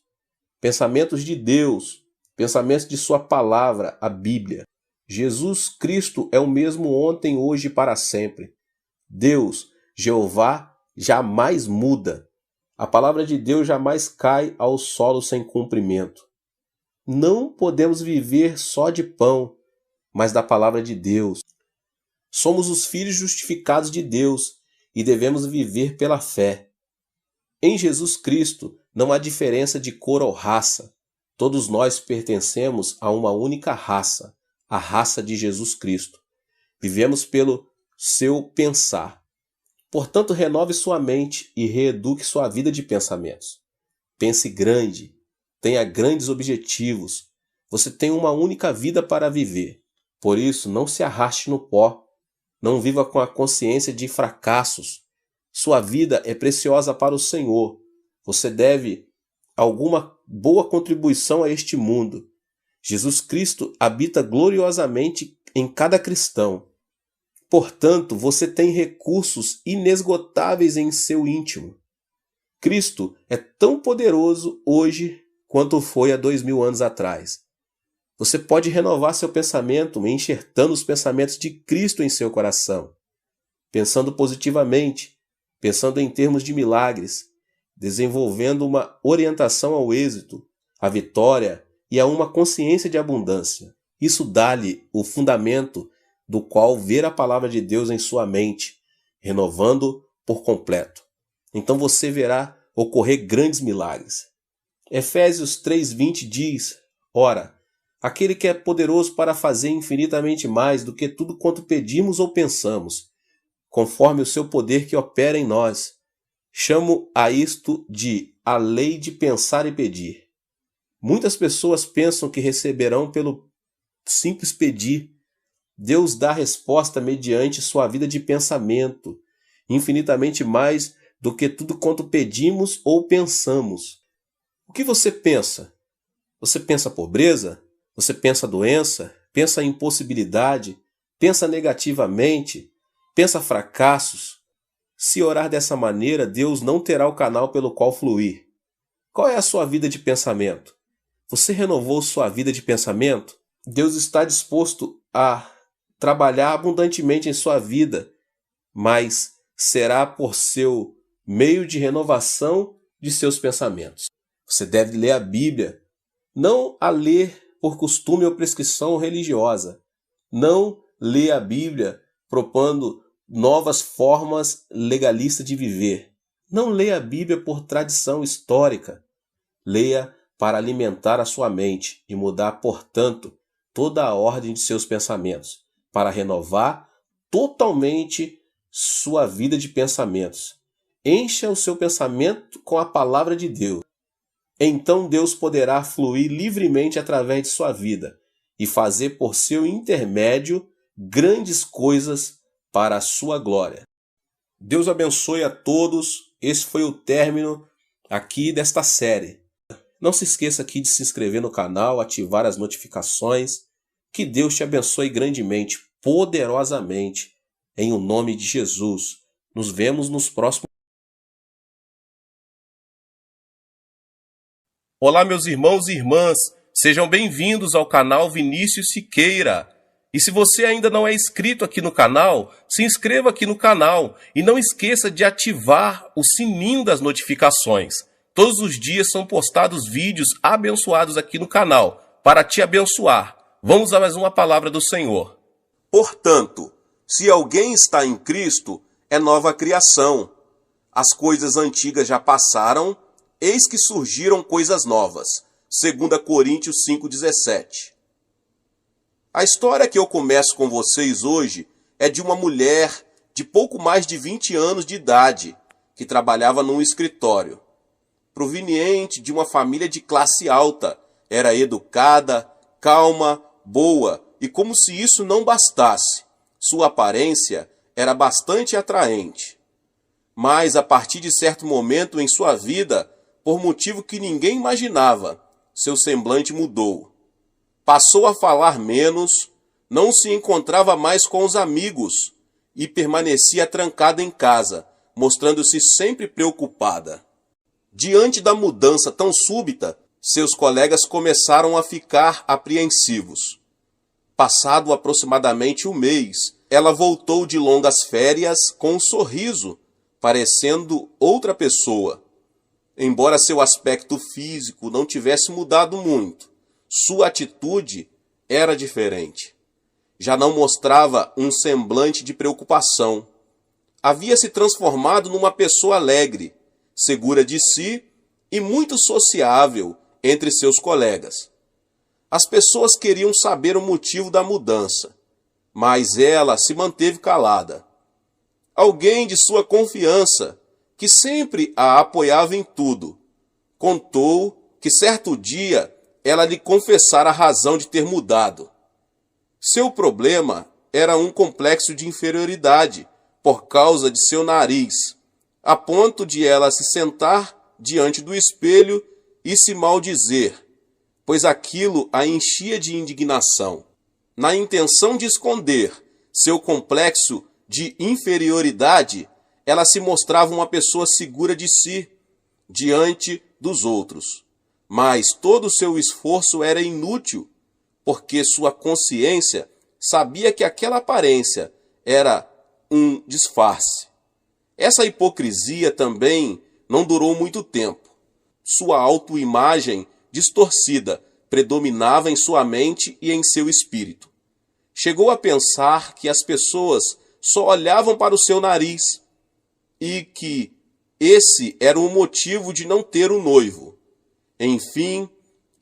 Pensamentos de Deus, pensamentos de sua palavra, a Bíblia. Jesus Cristo é o mesmo ontem, hoje e para sempre. Deus, Jeová, jamais muda. A palavra de Deus jamais cai ao solo sem cumprimento. Não podemos viver só de pão, mas da palavra de Deus. Somos os filhos justificados de Deus e devemos viver pela fé. Em Jesus Cristo não há diferença de cor ou raça. Todos nós pertencemos a uma única raça, a raça de Jesus Cristo. Vivemos pelo seu pensar. Portanto, renove sua mente e reeduque sua vida de pensamentos. Pense grande. Tenha grandes objetivos. Você tem uma única vida para viver. Por isso, não se arraste no pó. Não viva com a consciência de fracassos. Sua vida é preciosa para o Senhor. Você deve alguma boa contribuição a este mundo. Jesus Cristo habita gloriosamente em cada cristão. Portanto, você tem recursos inesgotáveis em seu íntimo. Cristo é tão poderoso hoje quanto foi há 2000 anos atrás. Você pode renovar seu pensamento enxertando os pensamentos de Cristo em seu coração, pensando positivamente, pensando em termos de milagres, desenvolvendo uma orientação ao êxito, à vitória e a uma consciência de abundância. Isso dá-lhe o fundamento do qual ver a palavra de Deus em sua mente, renovando por completo. Então você verá ocorrer grandes milagres. Efésios 3:20 diz: Ora, aquele que é poderoso para fazer infinitamente mais do que tudo quanto pedimos ou pensamos, conforme o seu poder que opera em nós. Chamo a isto de a lei de pensar e pedir. Muitas pessoas pensam que receberão pelo simples pedir. Deus dá resposta mediante sua vida de pensamento, infinitamente mais do que tudo quanto pedimos ou pensamos. O que você pensa? Você pensa pobreza? Você pensa doença? Pensa impossibilidade? Pensa negativamente? Pensa fracassos? Se orar dessa maneira, Deus não terá o canal pelo qual fluir. Qual é a sua vida de pensamento? Você renovou sua vida de pensamento? Deus está disposto a trabalhar abundantemente em sua vida, mas será por seu meio de renovação de seus pensamentos. Você deve ler a Bíblia, não a ler por costume ou prescrição religiosa. Não ler a Bíblia propondo novas formas legalistas de viver. Não leia a Bíblia por tradição histórica. Leia para alimentar a sua mente e mudar, portanto, toda a ordem de seus pensamentos, para renovar totalmente sua vida de pensamentos. Encha o seu pensamento com a palavra de Deus. Então Deus poderá fluir livremente através de sua vida e fazer por seu intermédio grandes coisas para a sua glória. Deus abençoe a todos. Esse foi o término aqui desta série. Não se esqueça aqui de se inscrever no canal, ativar as notificações. Que Deus te abençoe grandemente, poderosamente, em o nome de Jesus. Nos vemos nos próximos. Olá, meus irmãos e irmãs. Sejam bem-vindos ao canal Vinícius Siqueira. E se você ainda não é inscrito aqui no canal, se inscreva aqui no canal e não esqueça de ativar o sininho das notificações. Todos os dias são postados vídeos abençoados aqui no canal para te abençoar. Vamos a mais uma palavra do Senhor. Portanto, se alguém está em Cristo, é nova criação. As coisas antigas já passaram, eis que surgiram coisas novas. 2 Coríntios 5,17. A história que eu começo com vocês hoje é de uma mulher de pouco mais de 20 anos de idade, que trabalhava num escritório. Proveniente de uma família de classe alta, era educada, calma, boa, e como se isso não bastasse, sua aparência era bastante atraente. Mas a partir de certo momento em sua vida, por motivo que ninguém imaginava, seu semblante mudou. Passou a falar menos, não se encontrava mais com os amigos e permanecia trancada em casa, mostrando-se sempre preocupada. Diante da mudança tão súbita, seus colegas começaram a ficar apreensivos. Passado aproximadamente um mês, ela voltou de longas férias com um sorriso, parecendo outra pessoa. Embora seu aspecto físico não tivesse mudado muito, sua atitude era diferente. Já não mostrava um semblante de preocupação. Havia se transformado numa pessoa alegre, segura de si e muito sociável entre seus colegas. As pessoas queriam saber o motivo da mudança, mas ela se manteve calada. Alguém de sua confiança, que sempre a apoiava em tudo, contou que certo dia ela lhe confessara a razão de ter mudado. Seu problema era um complexo de inferioridade por causa de seu nariz, a ponto de ela se sentar diante do espelho e se maldizer, pois aquilo a enchia de indignação. Na intenção de esconder seu complexo de inferioridade, ela se mostrava uma pessoa segura de si, diante dos outros. Mas todo o seu esforço era inútil, porque sua consciência sabia que aquela aparência era um disfarce. Essa hipocrisia também não durou muito tempo. Sua autoimagem distorcida predominava em sua mente e em seu espírito. Chegou a pensar que as pessoas só olhavam para o seu nariz e que esse era o motivo de não ter um noivo. Enfim,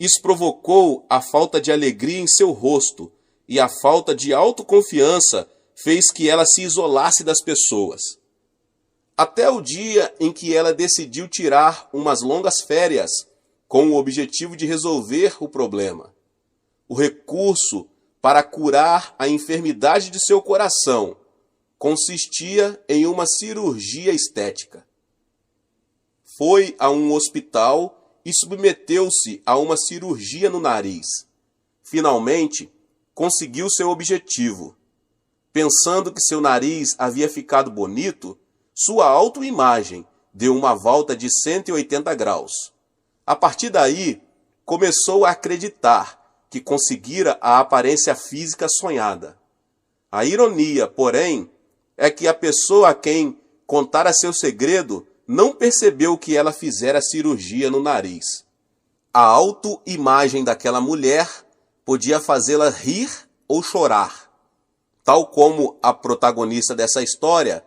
Isso provocou a falta de alegria em seu rosto, e a falta de autoconfiança fez que ela se isolasse das pessoas. Até o dia em que ela decidiu tirar umas longas férias com o objetivo de resolver o problema. O recurso para curar a enfermidade de seu coração consistia em uma cirurgia estética. Foi a um hospital e submeteu-se a uma cirurgia no nariz. Finalmente, conseguiu seu objetivo. Pensando que seu nariz havia ficado bonito, sua autoimagem deu uma volta de 180 graus. A partir daí, começou a acreditar que conseguira a aparência física sonhada. A ironia, porém, é que a pessoa a quem contara seu segredo não percebeu que ela fizera cirurgia no nariz. A autoimagem daquela mulher podia fazê-la rir ou chorar. Tal como a protagonista dessa história,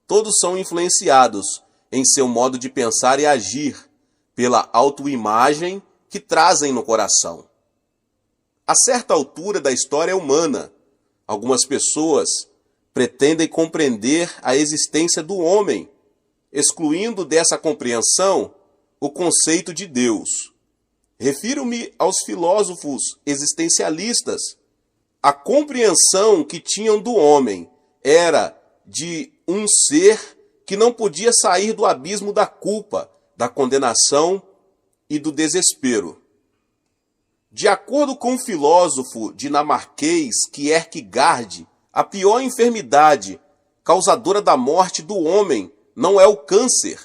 todos são influenciados em seu modo de pensar e agir pela autoimagem que trazem no coração. A certa altura da história humana, algumas pessoas pretendem compreender a existência do homem, excluindo dessa compreensão o conceito de Deus. Refiro-me aos filósofos existencialistas. A compreensão que tinham do homem era de um ser que não podia sair do abismo da culpa, da condenação e do desespero. De acordo com o filósofo dinamarquês Kierkegaard, a pior enfermidade causadora da morte do homem não é o câncer,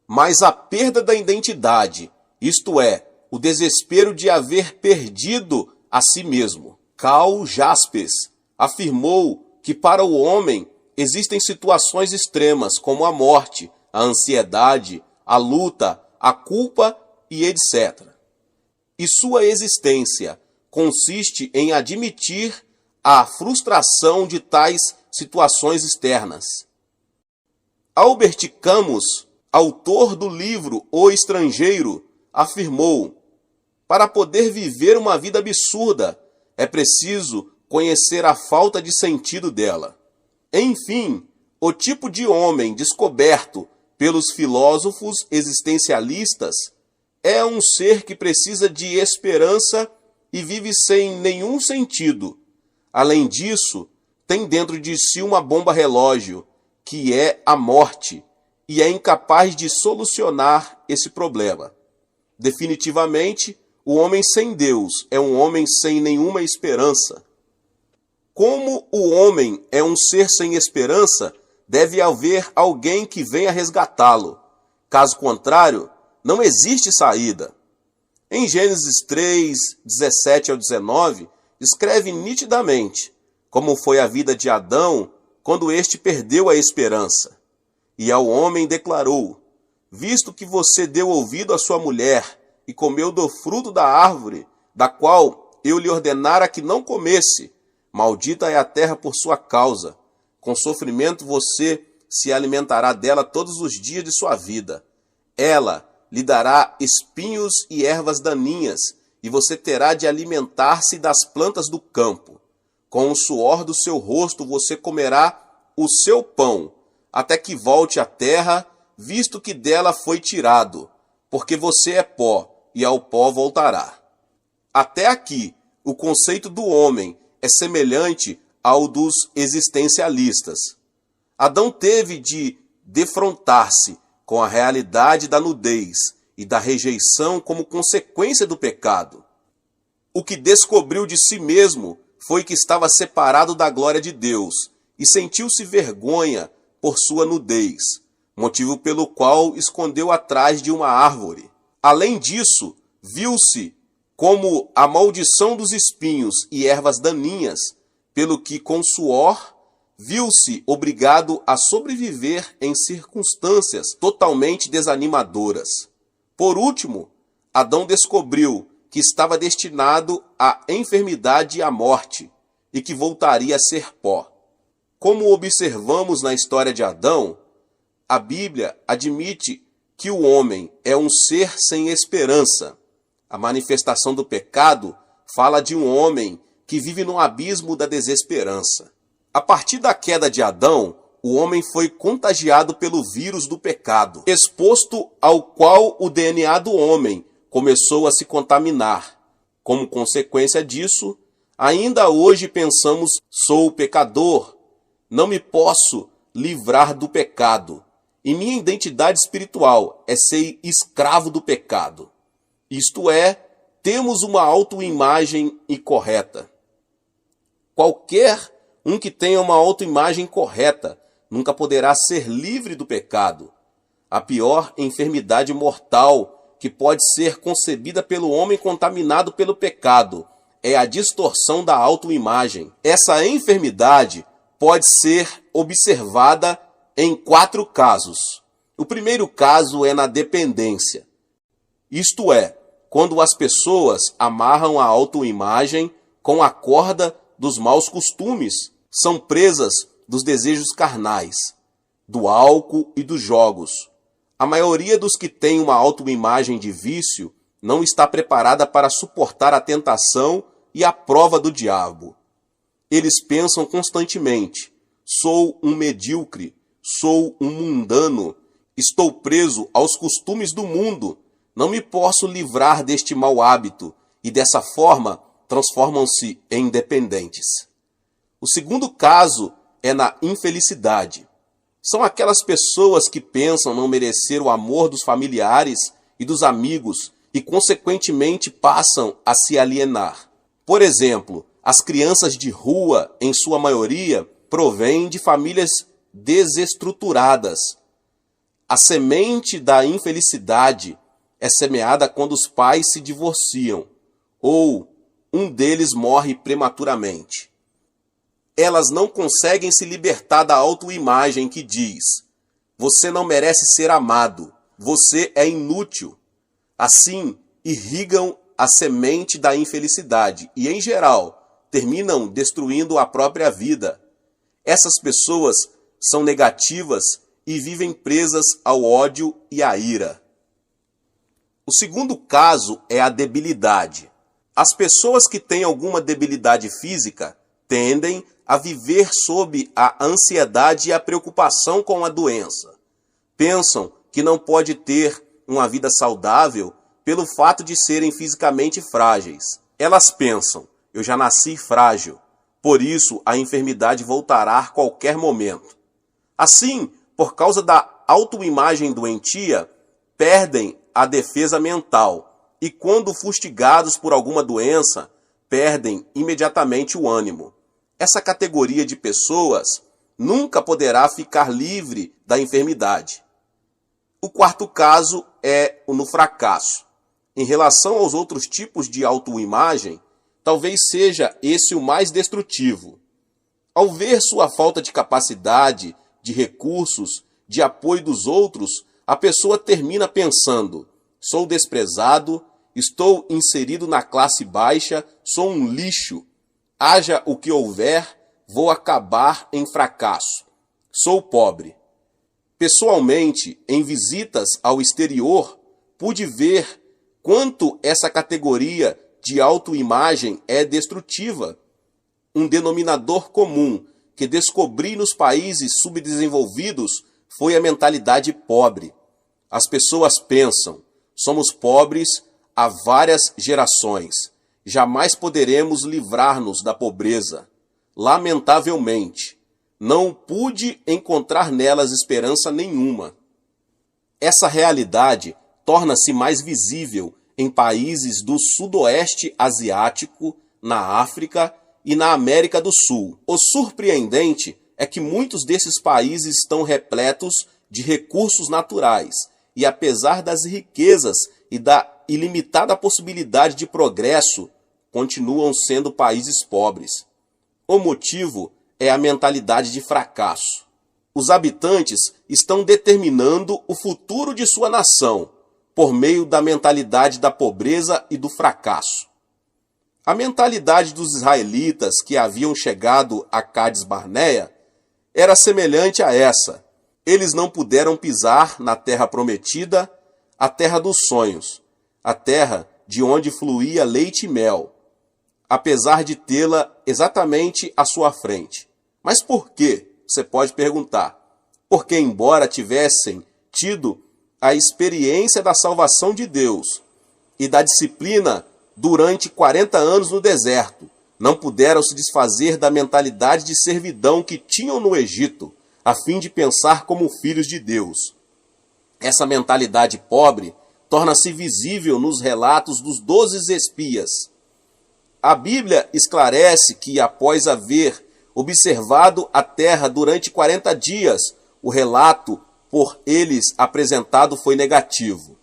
mas a perda da identidade, isto é, o desespero de haver perdido a si mesmo. Karl Jaspers afirmou que para o homem existem situações extremas como a morte, a ansiedade, a luta, a culpa e etc. E sua existência consiste em admitir a frustração de tais situações externas. Albert Camus, autor do livro O Estrangeiro, afirmou: para poder viver uma vida absurda, é preciso conhecer a falta de sentido dela. Enfim, o tipo de homem descoberto pelos filósofos existencialistas é um ser que precisa de esperança e vive sem nenhum sentido. Além disso, tem dentro de si uma bomba relógio, que é a morte, e é incapaz de solucionar esse problema. Definitivamente, o homem sem Deus é um homem sem nenhuma esperança. Como o homem é um ser sem esperança, deve haver alguém que venha resgatá-lo. Caso contrário, não existe saída. Em Gênesis 3, 17 ao 19, escreve nitidamente como foi a vida de Adão quando este perdeu a esperança. E ao homem declarou: visto que você deu ouvido à sua mulher e comeu do fruto da árvore, da qual eu lhe ordenara que não comesse, maldita é a terra por sua causa. Com sofrimento você se alimentará dela todos os dias de sua vida. Ela lhe dará espinhos e ervas daninhas, e você terá de alimentar-se das plantas do campo. Com o suor do seu rosto você comerá o seu pão, até que volte à terra, visto que dela foi tirado, porque você é pó, e ao pó voltará. Até aqui, o conceito do homem é semelhante ao dos existencialistas. Adão teve de defrontar-se com a realidade da nudez e da rejeição como consequência do pecado. O que descobriu de si mesmo foi que estava separado da glória de Deus e sentiu-se vergonha por sua nudez, motivo pelo qual escondeu atrás de uma árvore. Além disso, viu-se como a maldição dos espinhos e ervas daninhas, pelo que com suor viu-se obrigado a sobreviver em circunstâncias totalmente desanimadoras. Por último, Adão descobriu que estava destinado à enfermidade e à morte, e que voltaria a ser pó. Como observamos na história de Adão, a Bíblia admite que o homem é um ser sem esperança. A manifestação do pecado fala de um homem que vive no abismo da desesperança. A partir da queda de Adão, o homem foi contagiado pelo vírus do pecado, exposto ao qual o DNA do homem começou a se contaminar. Como consequência disso, ainda hoje pensamos: sou pecador, não me posso livrar do pecado, e minha identidade espiritual é ser escravo do pecado. Isto é, temos uma autoimagem incorreta. Qualquer um que tenha uma autoimagem correta nunca poderá ser livre do pecado. A pior enfermidade mortal que pode ser concebida pelo homem contaminado pelo pecado é a distorção da autoimagem. Essa enfermidade pode ser observada em 4 casos. O primeiro caso é na dependência. Isto é, quando as pessoas amarram a autoimagem com a corda dos maus costumes, são presas dos desejos carnais, do álcool e dos jogos. A maioria dos que tem uma autoimagem de vício não está preparada para suportar a tentação e a prova do diabo. Eles pensam constantemente: sou um medíocre, sou um mundano, estou preso aos costumes do mundo, não me posso livrar deste mau hábito, e dessa forma transformam-se em dependentes. O segundo caso é na infelicidade. São aquelas pessoas que pensam não merecer o amor dos familiares e dos amigos e, consequentemente, passam a se alienar. Por exemplo, as crianças de rua, em sua maioria, provêm de famílias desestruturadas. A semente da infelicidade é semeada quando os pais se divorciam ou um deles morre prematuramente. Elas não conseguem se libertar da autoimagem que diz: você não merece ser amado, você é inútil. Assim, irrigam a semente da infelicidade e, em geral, terminam destruindo a própria vida. Essas pessoas são negativas e vivem presas ao ódio e à ira. O segundo caso é a debilidade. As pessoas que têm alguma debilidade física tendem a viver sob a ansiedade e a preocupação com a doença. Pensam que não pode ter uma vida saudável pelo fato de serem fisicamente frágeis. Elas pensam: eu já nasci frágil, por isso a enfermidade voltará a qualquer momento. Assim, por causa da autoimagem doentia, perdem a defesa mental e, quando fustigados por alguma doença, perdem imediatamente o ânimo. Essa categoria de pessoas nunca poderá ficar livre da enfermidade. O quarto caso é no fracasso. Em relação aos outros tipos de autoimagem, talvez seja esse o mais destrutivo. Ao ver sua falta de capacidade, de recursos, de apoio dos outros, a pessoa termina pensando: sou desprezado, estou inserido na classe baixa, sou um lixo. Haja o que houver, vou acabar em fracasso. Sou pobre. Pessoalmente, em visitas ao exterior, pude ver quanto essa categoria de autoimagem é destrutiva. Um denominador comum que descobri nos países subdesenvolvidos foi a mentalidade pobre. As pessoas pensam: somos pobres há várias gerações. Jamais poderemos livrar-nos da pobreza. Lamentavelmente, não pude encontrar nelas esperança nenhuma. Essa realidade torna-se mais visível em países do Sudoeste Asiático, na África e na América do Sul. O surpreendente é que muitos desses países estão repletos de recursos naturais e, apesar das riquezas e da ilimitada possibilidade de progresso, continuam sendo países pobres. O motivo é a mentalidade de fracasso. Os habitantes estão determinando o futuro de sua nação por meio da mentalidade da pobreza e do fracasso. A mentalidade dos israelitas que haviam chegado a Cádiz Barneia era semelhante a essa. Eles não puderam pisar na terra prometida, a terra dos sonhos, a terra de onde fluía leite e mel, apesar de tê-la exatamente à sua frente. Mas por quê? Você pode perguntar. Porque, embora tivessem tido a experiência da salvação de Deus e da disciplina durante 40 anos no deserto, não puderam se desfazer da mentalidade de servidão que tinham no Egito, a fim de pensar como filhos de Deus. Essa mentalidade pobre torna-se visível nos relatos dos 12 espias. A Bíblia esclarece que, após haver observado a terra durante 40 dias, o relato por eles apresentado foi negativo.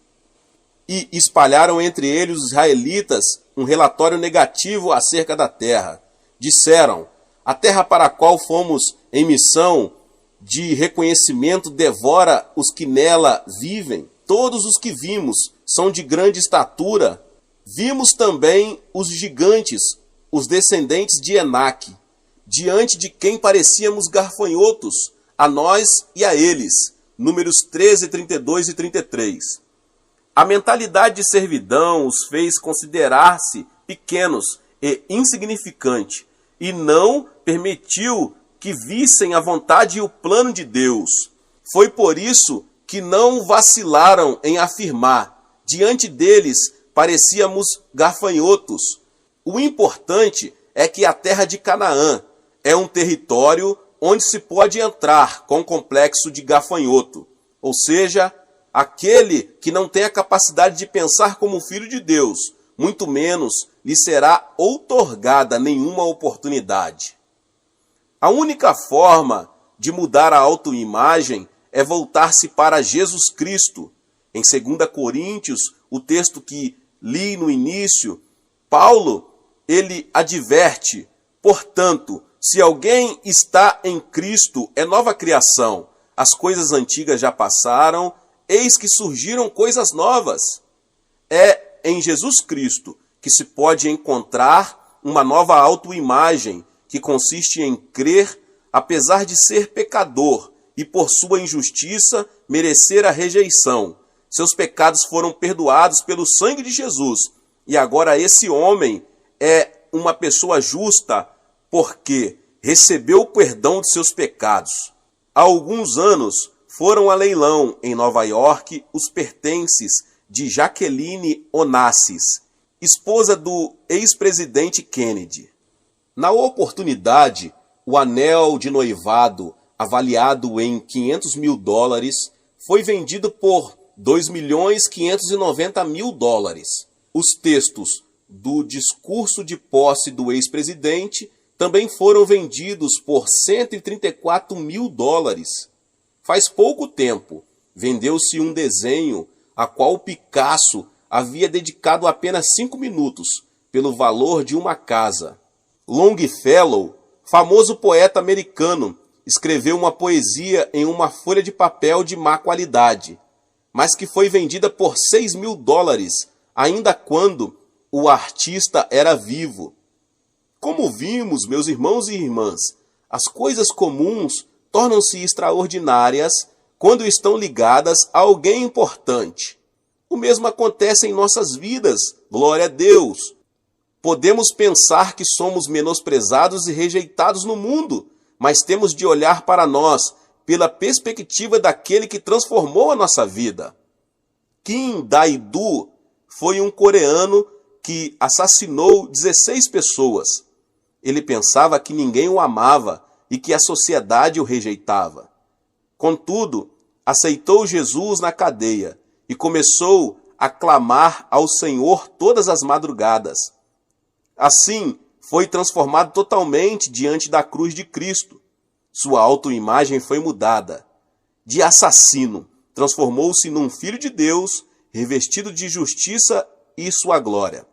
E espalharam entre eles os israelitas um relatório negativo acerca da terra. Disseram: a terra para a qual fomos em missão de reconhecimento devora os que nela vivem. Todos os que vimos são de grande estatura. Vimos também os gigantes, os descendentes de Enaque, diante de quem parecíamos garfanhotos, a nós e a eles. Números 13, 32 e 33. A mentalidade de servidão os fez considerar-se pequenos e insignificantes, e não permitiu que vissem a vontade e o plano de Deus. Foi por isso que não vacilaram em afirmar: diante deles parecíamos gafanhotos. O importante é que a terra de Canaã é um território onde se pode entrar com complexo de gafanhoto, ou seja, aquele que não tem a capacidade de pensar como filho de Deus, muito menos lhe será outorgada nenhuma oportunidade. A única forma de mudar a autoimagem é voltar-se para Jesus Cristo. Em 2 Coríntios, o texto que li no início, Paulo, ele adverte: portanto, se alguém está em Cristo, é nova criação. As coisas antigas já passaram, eis que surgiram coisas novas. É em Jesus Cristo que se pode encontrar uma nova autoimagem, que consiste em crer, apesar de ser pecador e por sua injustiça merecer a rejeição. Seus pecados foram perdoados pelo sangue de Jesus, e agora esse homem é uma pessoa justa, porque recebeu o perdão de seus pecados. Há alguns anos foram a leilão em Nova York os pertences de Jacqueline Onassis, esposa do ex-presidente Kennedy. Na oportunidade, o anel de noivado, avaliado em $500 mil, foi vendido por $2.590.000. Os textos do discurso de posse do ex-presidente também foram vendidos por $134 mil. Faz pouco tempo, vendeu-se um desenho a qual Picasso havia dedicado apenas 5 minutos, pelo valor de uma casa. Longfellow, famoso poeta americano, escreveu uma poesia em uma folha de papel de má qualidade, mas que foi vendida por $6 mil, ainda quando o artista era vivo. Como vimos, meus irmãos e irmãs, as coisas comuns tornam-se extraordinárias quando estão ligadas a alguém importante. O mesmo acontece em nossas vidas, glória a Deus. Podemos pensar que somos menosprezados e rejeitados no mundo, mas temos de olhar para nós pela perspectiva daquele que transformou a nossa vida. Kim Dae-do foi um coreano que assassinou 16 pessoas. Ele pensava que ninguém o amava e que a sociedade o rejeitava. Contudo, aceitou Jesus na cadeia e começou a clamar ao Senhor todas as madrugadas. Assim, foi transformado totalmente diante da cruz de Cristo. Sua autoimagem foi mudada. De assassino, transformou-se num filho de Deus, revestido de justiça e sua glória.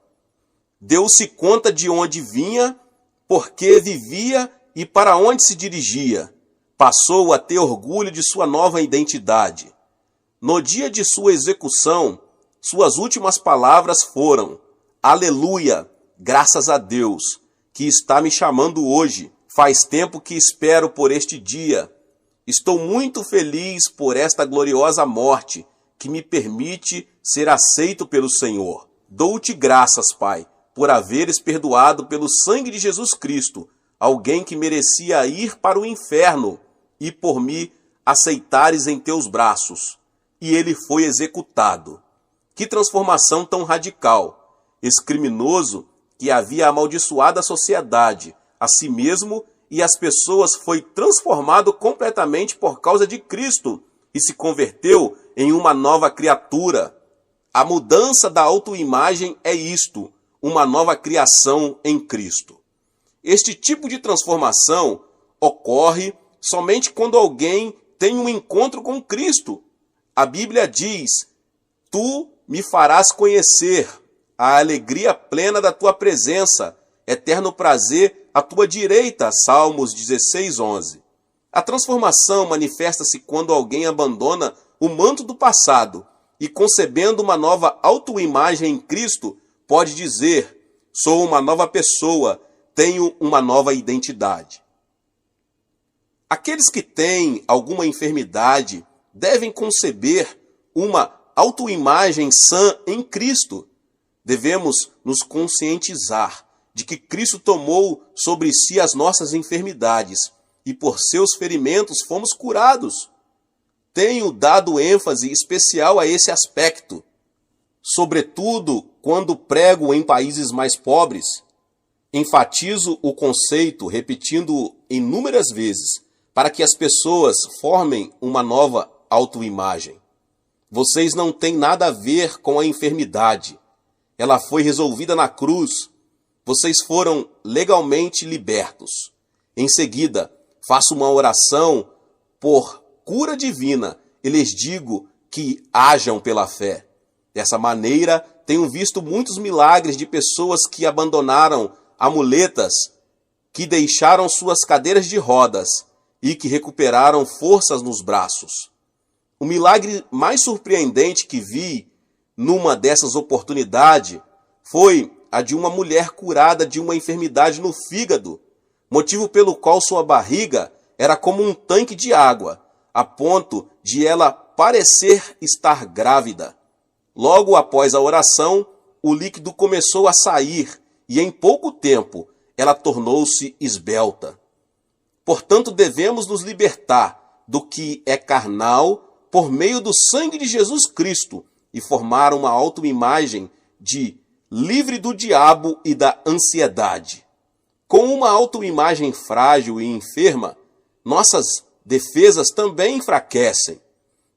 Deu-se conta de onde vinha, por que vivia e para onde se dirigia. Passou a ter orgulho de sua nova identidade. No dia de sua execução, suas últimas palavras foram: Aleluia, graças a Deus, que está me chamando hoje. Faz tempo que espero por este dia. Estou muito feliz por esta gloriosa morte, que me permite ser aceito pelo Senhor. Dou-te graças, Pai, por haveres perdoado pelo sangue de Jesus Cristo alguém que merecia ir para o inferno e por me aceitares em teus braços. E ele foi executado. Que transformação tão radical! Esse criminoso que havia amaldiçoado a sociedade, a si mesmo e as pessoas, foi transformado completamente por causa de Cristo e se converteu em uma nova criatura. A mudança da autoimagem é isto, uma nova criação em Cristo. Este tipo de transformação ocorre somente quando alguém tem um encontro com Cristo. A Bíblia diz: tu me farás conhecer a alegria plena da tua presença, eterno prazer à tua direita. Salmos 16:11. A transformação manifesta-se quando alguém abandona o manto do passado e, concebendo uma nova autoimagem em Cristo, pode dizer: sou uma nova pessoa, tenho uma nova identidade. Aqueles que têm alguma enfermidade devem conceber uma autoimagem sã em Cristo. Devemos nos conscientizar de que Cristo tomou sobre si as nossas enfermidades e por seus ferimentos fomos curados. Tenho dado ênfase especial a esse aspecto, sobretudo quando prego em países mais pobres. Enfatizo o conceito, repetindo-o inúmeras vezes, para que as pessoas formem uma nova autoimagem. Vocês não têm nada a ver com a enfermidade. Ela foi resolvida na cruz. Vocês foram legalmente libertos. Em seguida, faço uma oração por cura divina e lhes digo que hajam pela fé. Dessa maneira, tenho visto muitos milagres de pessoas que abandonaram amuletas, que deixaram suas cadeiras de rodas e que recuperaram forças nos braços. O milagre mais surpreendente que vi numa dessas oportunidades foi a de uma mulher curada de uma enfermidade no fígado, motivo pelo qual sua barriga era como um tanque de água, a ponto de ela parecer estar grávida. Logo após a oração, o líquido começou a sair e em pouco tempo ela tornou-se esbelta. Portanto, devemos nos libertar do que é carnal por meio do sangue de Jesus Cristo e formar uma autoimagem de livre do diabo e da ansiedade. Com uma autoimagem frágil e enferma, nossas defesas também enfraquecem.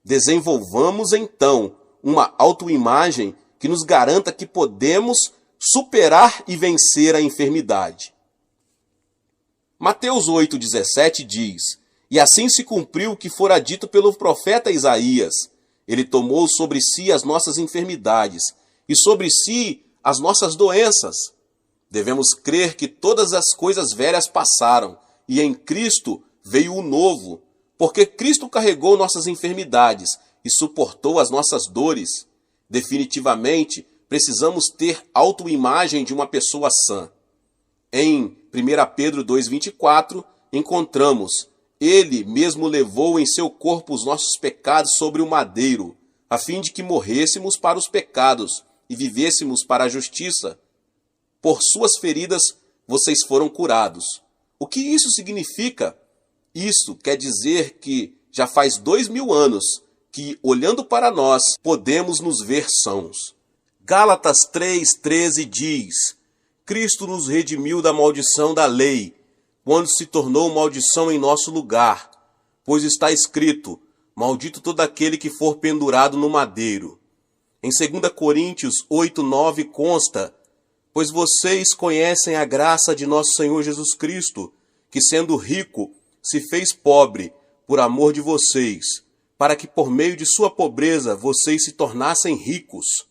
Desenvolvamos, então, uma autoimagem que nos garanta que podemos superar e vencer a enfermidade. Mateus 8,17 diz: e assim se cumpriu o que fora dito pelo profeta Isaías. Ele tomou sobre si as nossas enfermidades e sobre si as nossas doenças. Devemos crer que todas as coisas velhas passaram e em Cristo veio o novo, porque Cristo carregou nossas enfermidades e suportou as nossas dores. Definitivamente, precisamos ter autoimagem de uma pessoa sã. Em 1 Pedro 2,24, encontramos: ele mesmo levou em seu corpo os nossos pecados sobre o madeiro, a fim de que morrêssemos para os pecados e vivêssemos para a justiça. Por suas feridas vocês foram curados. O que isso significa? Isso quer dizer que já faz 2000 anos que, olhando para nós, podemos nos ver sãos. Gálatas 3,13 diz: Cristo nos redimiu da maldição da lei, quando se tornou maldição em nosso lugar, pois está escrito: maldito todo aquele que for pendurado no madeiro. Em 2 Coríntios 8,9 consta: pois vocês conhecem a graça de nosso Senhor Jesus Cristo, que sendo rico, se fez pobre por amor de vocês, para que por meio de sua pobreza vocês se tornassem ricos.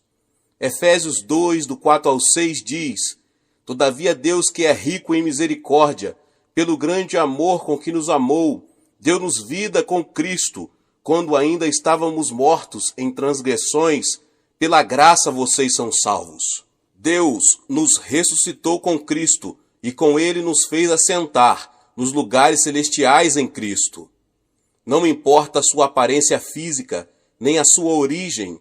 Efésios 2, do 4 ao 6 diz: todavia Deus, que é rico em misericórdia, pelo grande amor com que nos amou, deu-nos vida com Cristo, quando ainda estávamos mortos em transgressões, pela graça vocês são salvos. Deus nos ressuscitou com Cristo e com ele nos fez assentar nos lugares celestiais em Cristo. Não importa a sua aparência física, nem a sua origem,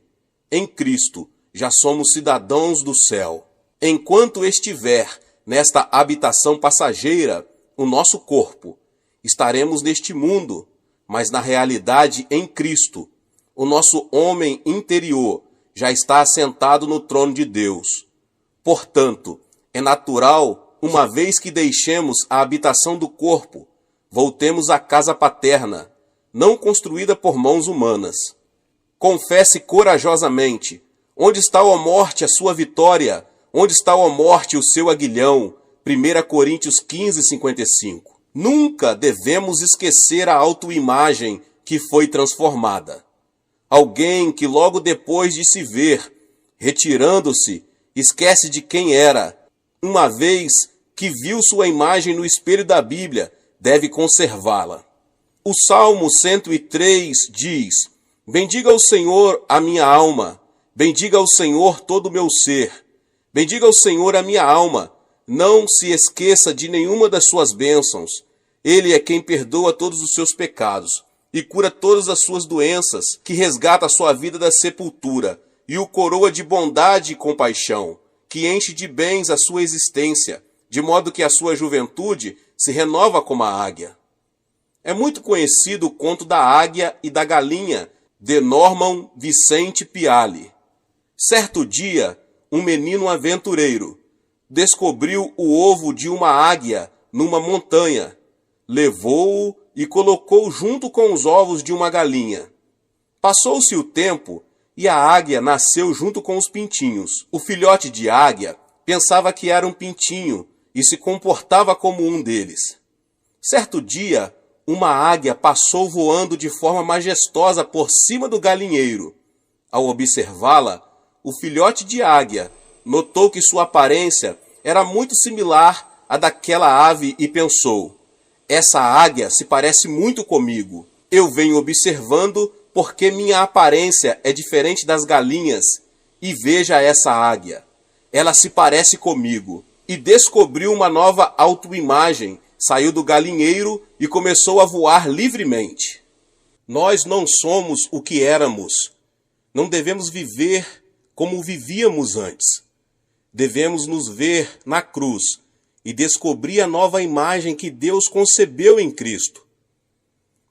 em Cristo já somos cidadãos do céu. Enquanto estiver nesta habitação passageira, o nosso corpo, estaremos neste mundo, mas na realidade em Cristo. O nosso homem interior já está assentado no trono de Deus. Portanto, é natural, uma vez que deixemos a habitação do corpo, voltemos à casa paterna, não construída por mãos humanas. Confesse corajosamente: onde está, ó morte, a sua vitória? Onde está, ó morte, o seu aguilhão? 1 Coríntios 15, 55. Nunca devemos esquecer a autoimagem que foi transformada. Alguém que logo depois de se ver, retirando-se, esquece de quem era. Uma vez que viu sua imagem no espelho da Bíblia, deve conservá-la. O Salmo 103 diz: bendiga ao Senhor a minha alma, bendiga ao Senhor todo o meu ser. Bendiga ao Senhor a minha alma, não se esqueça de nenhuma das suas bênçãos. Ele é quem perdoa todos os seus pecados e cura todas as suas doenças, que resgata a sua vida da sepultura e o coroa de bondade e compaixão, que enche de bens a sua existência, de modo que a sua juventude se renova como a águia. É muito conhecido o conto da águia e da galinha, de Norman Vincent Peale. Certo dia, um menino aventureiro descobriu o ovo de uma águia numa montanha, levou-o e colocou junto com os ovos de uma galinha. Passou-se o tempo e a águia nasceu junto com os pintinhos. O filhote de águia pensava que era um pintinho e se comportava como um deles. Certo dia, uma águia passou voando de forma majestosa por cima do galinheiro. Ao observá-la, o filhote de águia notou que sua aparência era muito similar à daquela ave e pensou: essa águia se parece muito comigo. Eu venho observando porque minha aparência é diferente das galinhas e veja essa águia. Ela se parece comigo. E descobriu uma nova autoimagem, saiu do galinheiro e começou a voar livremente. Nós não somos o que éramos. Não devemos viver como vivíamos antes. Devemos nos ver na cruz e descobrir a nova imagem que Deus concebeu em Cristo.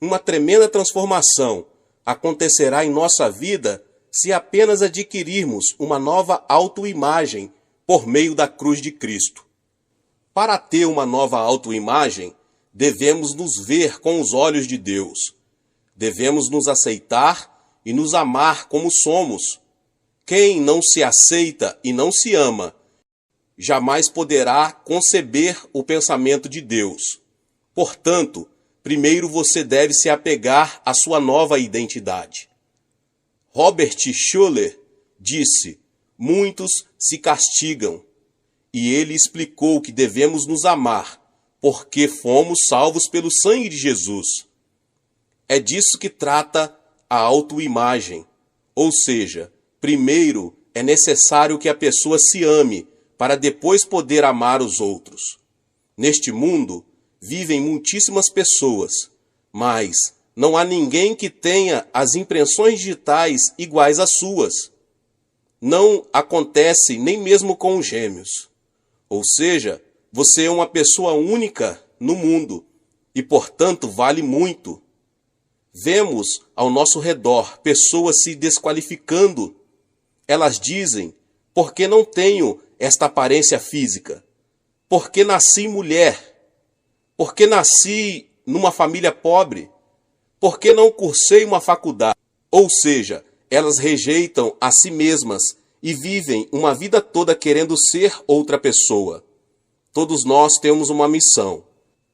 Uma tremenda transformação acontecerá em nossa vida se apenas adquirirmos uma nova autoimagem por meio da cruz de Cristo. Para ter uma nova autoimagem, devemos nos ver com os olhos de Deus. Devemos nos aceitar e nos amar como somos. Quem não se aceita e não se ama, jamais poderá conceber o pensamento de Deus. Portanto, primeiro você deve se apegar à sua nova identidade. Robert Schuller disse: muitos se castigam. E ele explicou que devemos nos amar, porque fomos salvos pelo sangue de Jesus. É disso que trata a autoimagem. Ou seja, primeiro é necessário que a pessoa se ame, para depois poder amar os outros. Neste mundo, vivem muitíssimas pessoas, mas não há ninguém que tenha as impressões digitais iguais às suas. Não acontece nem mesmo com os gêmeos. Ou seja, você é uma pessoa única no mundo e, portanto, vale muito. Vemos ao nosso redor pessoas se desqualificando. Elas dizem: porque não tenho esta aparência física? Porque nasci mulher? Porque nasci numa família pobre? Porque não cursei uma faculdade? Ou seja, elas rejeitam a si mesmas e vivem uma vida toda querendo ser outra pessoa. Todos nós temos uma missão.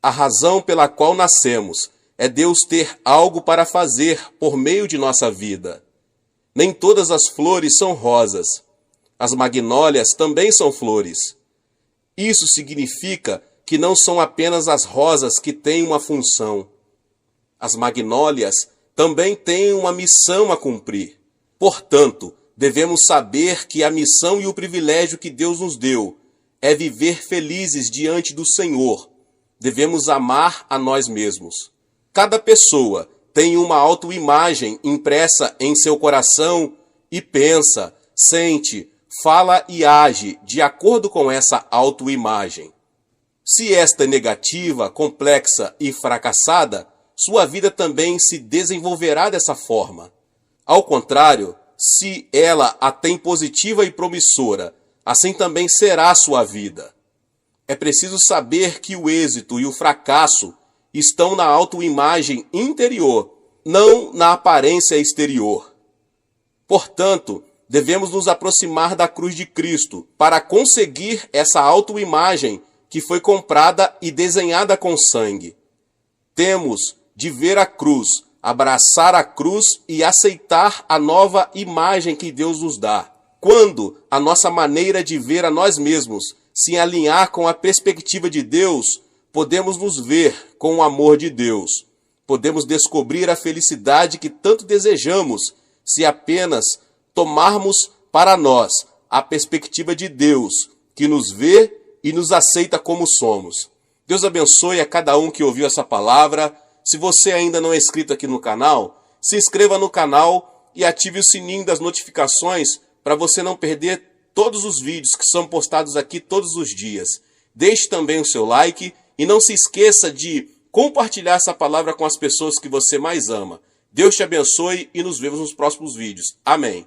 A razão pela qual nascemos é Deus ter algo para fazer por meio de nossa vida. Nem todas as flores são rosas. As magnólias também são flores. Isso significa que não são apenas as rosas que têm uma função. As magnólias também têm uma missão a cumprir. Portanto, devemos saber que a missão e o privilégio que Deus nos deu é viver felizes diante do Senhor. Devemos amar a nós mesmos. Cada pessoa tem uma autoimagem impressa em seu coração e pensa: sente, fala e age de acordo com essa autoimagem. Se esta é negativa, complexa e fracassada, sua vida também se desenvolverá dessa forma. Ao contrário, se ela a tem positiva e promissora, assim também será a sua vida. É preciso saber que o êxito e o fracasso estão na autoimagem interior, não na aparência exterior. Portanto, devemos nos aproximar da cruz de Cristo para conseguir essa autoimagem que foi comprada e desenhada com sangue. Temos de ver a cruz, abraçar a cruz e aceitar a nova imagem que Deus nos dá. Quando a nossa maneira de ver a nós mesmos se alinhar com a perspectiva de Deus, podemos nos ver com o amor de Deus. Podemos descobrir a felicidade que tanto desejamos se apenas tomarmos para nós a perspectiva de Deus, que nos vê e nos aceita como somos. Deus abençoe a cada um que ouviu essa palavra. Se você ainda não é inscrito aqui no canal, se inscreva no canal e ative o sininho das notificações para você não perder todos os vídeos que são postados aqui todos os dias. Deixe também o seu like e não se esqueça de compartilhar essa palavra com as pessoas que você mais ama. Deus te abençoe e nos vemos nos próximos vídeos. Amém.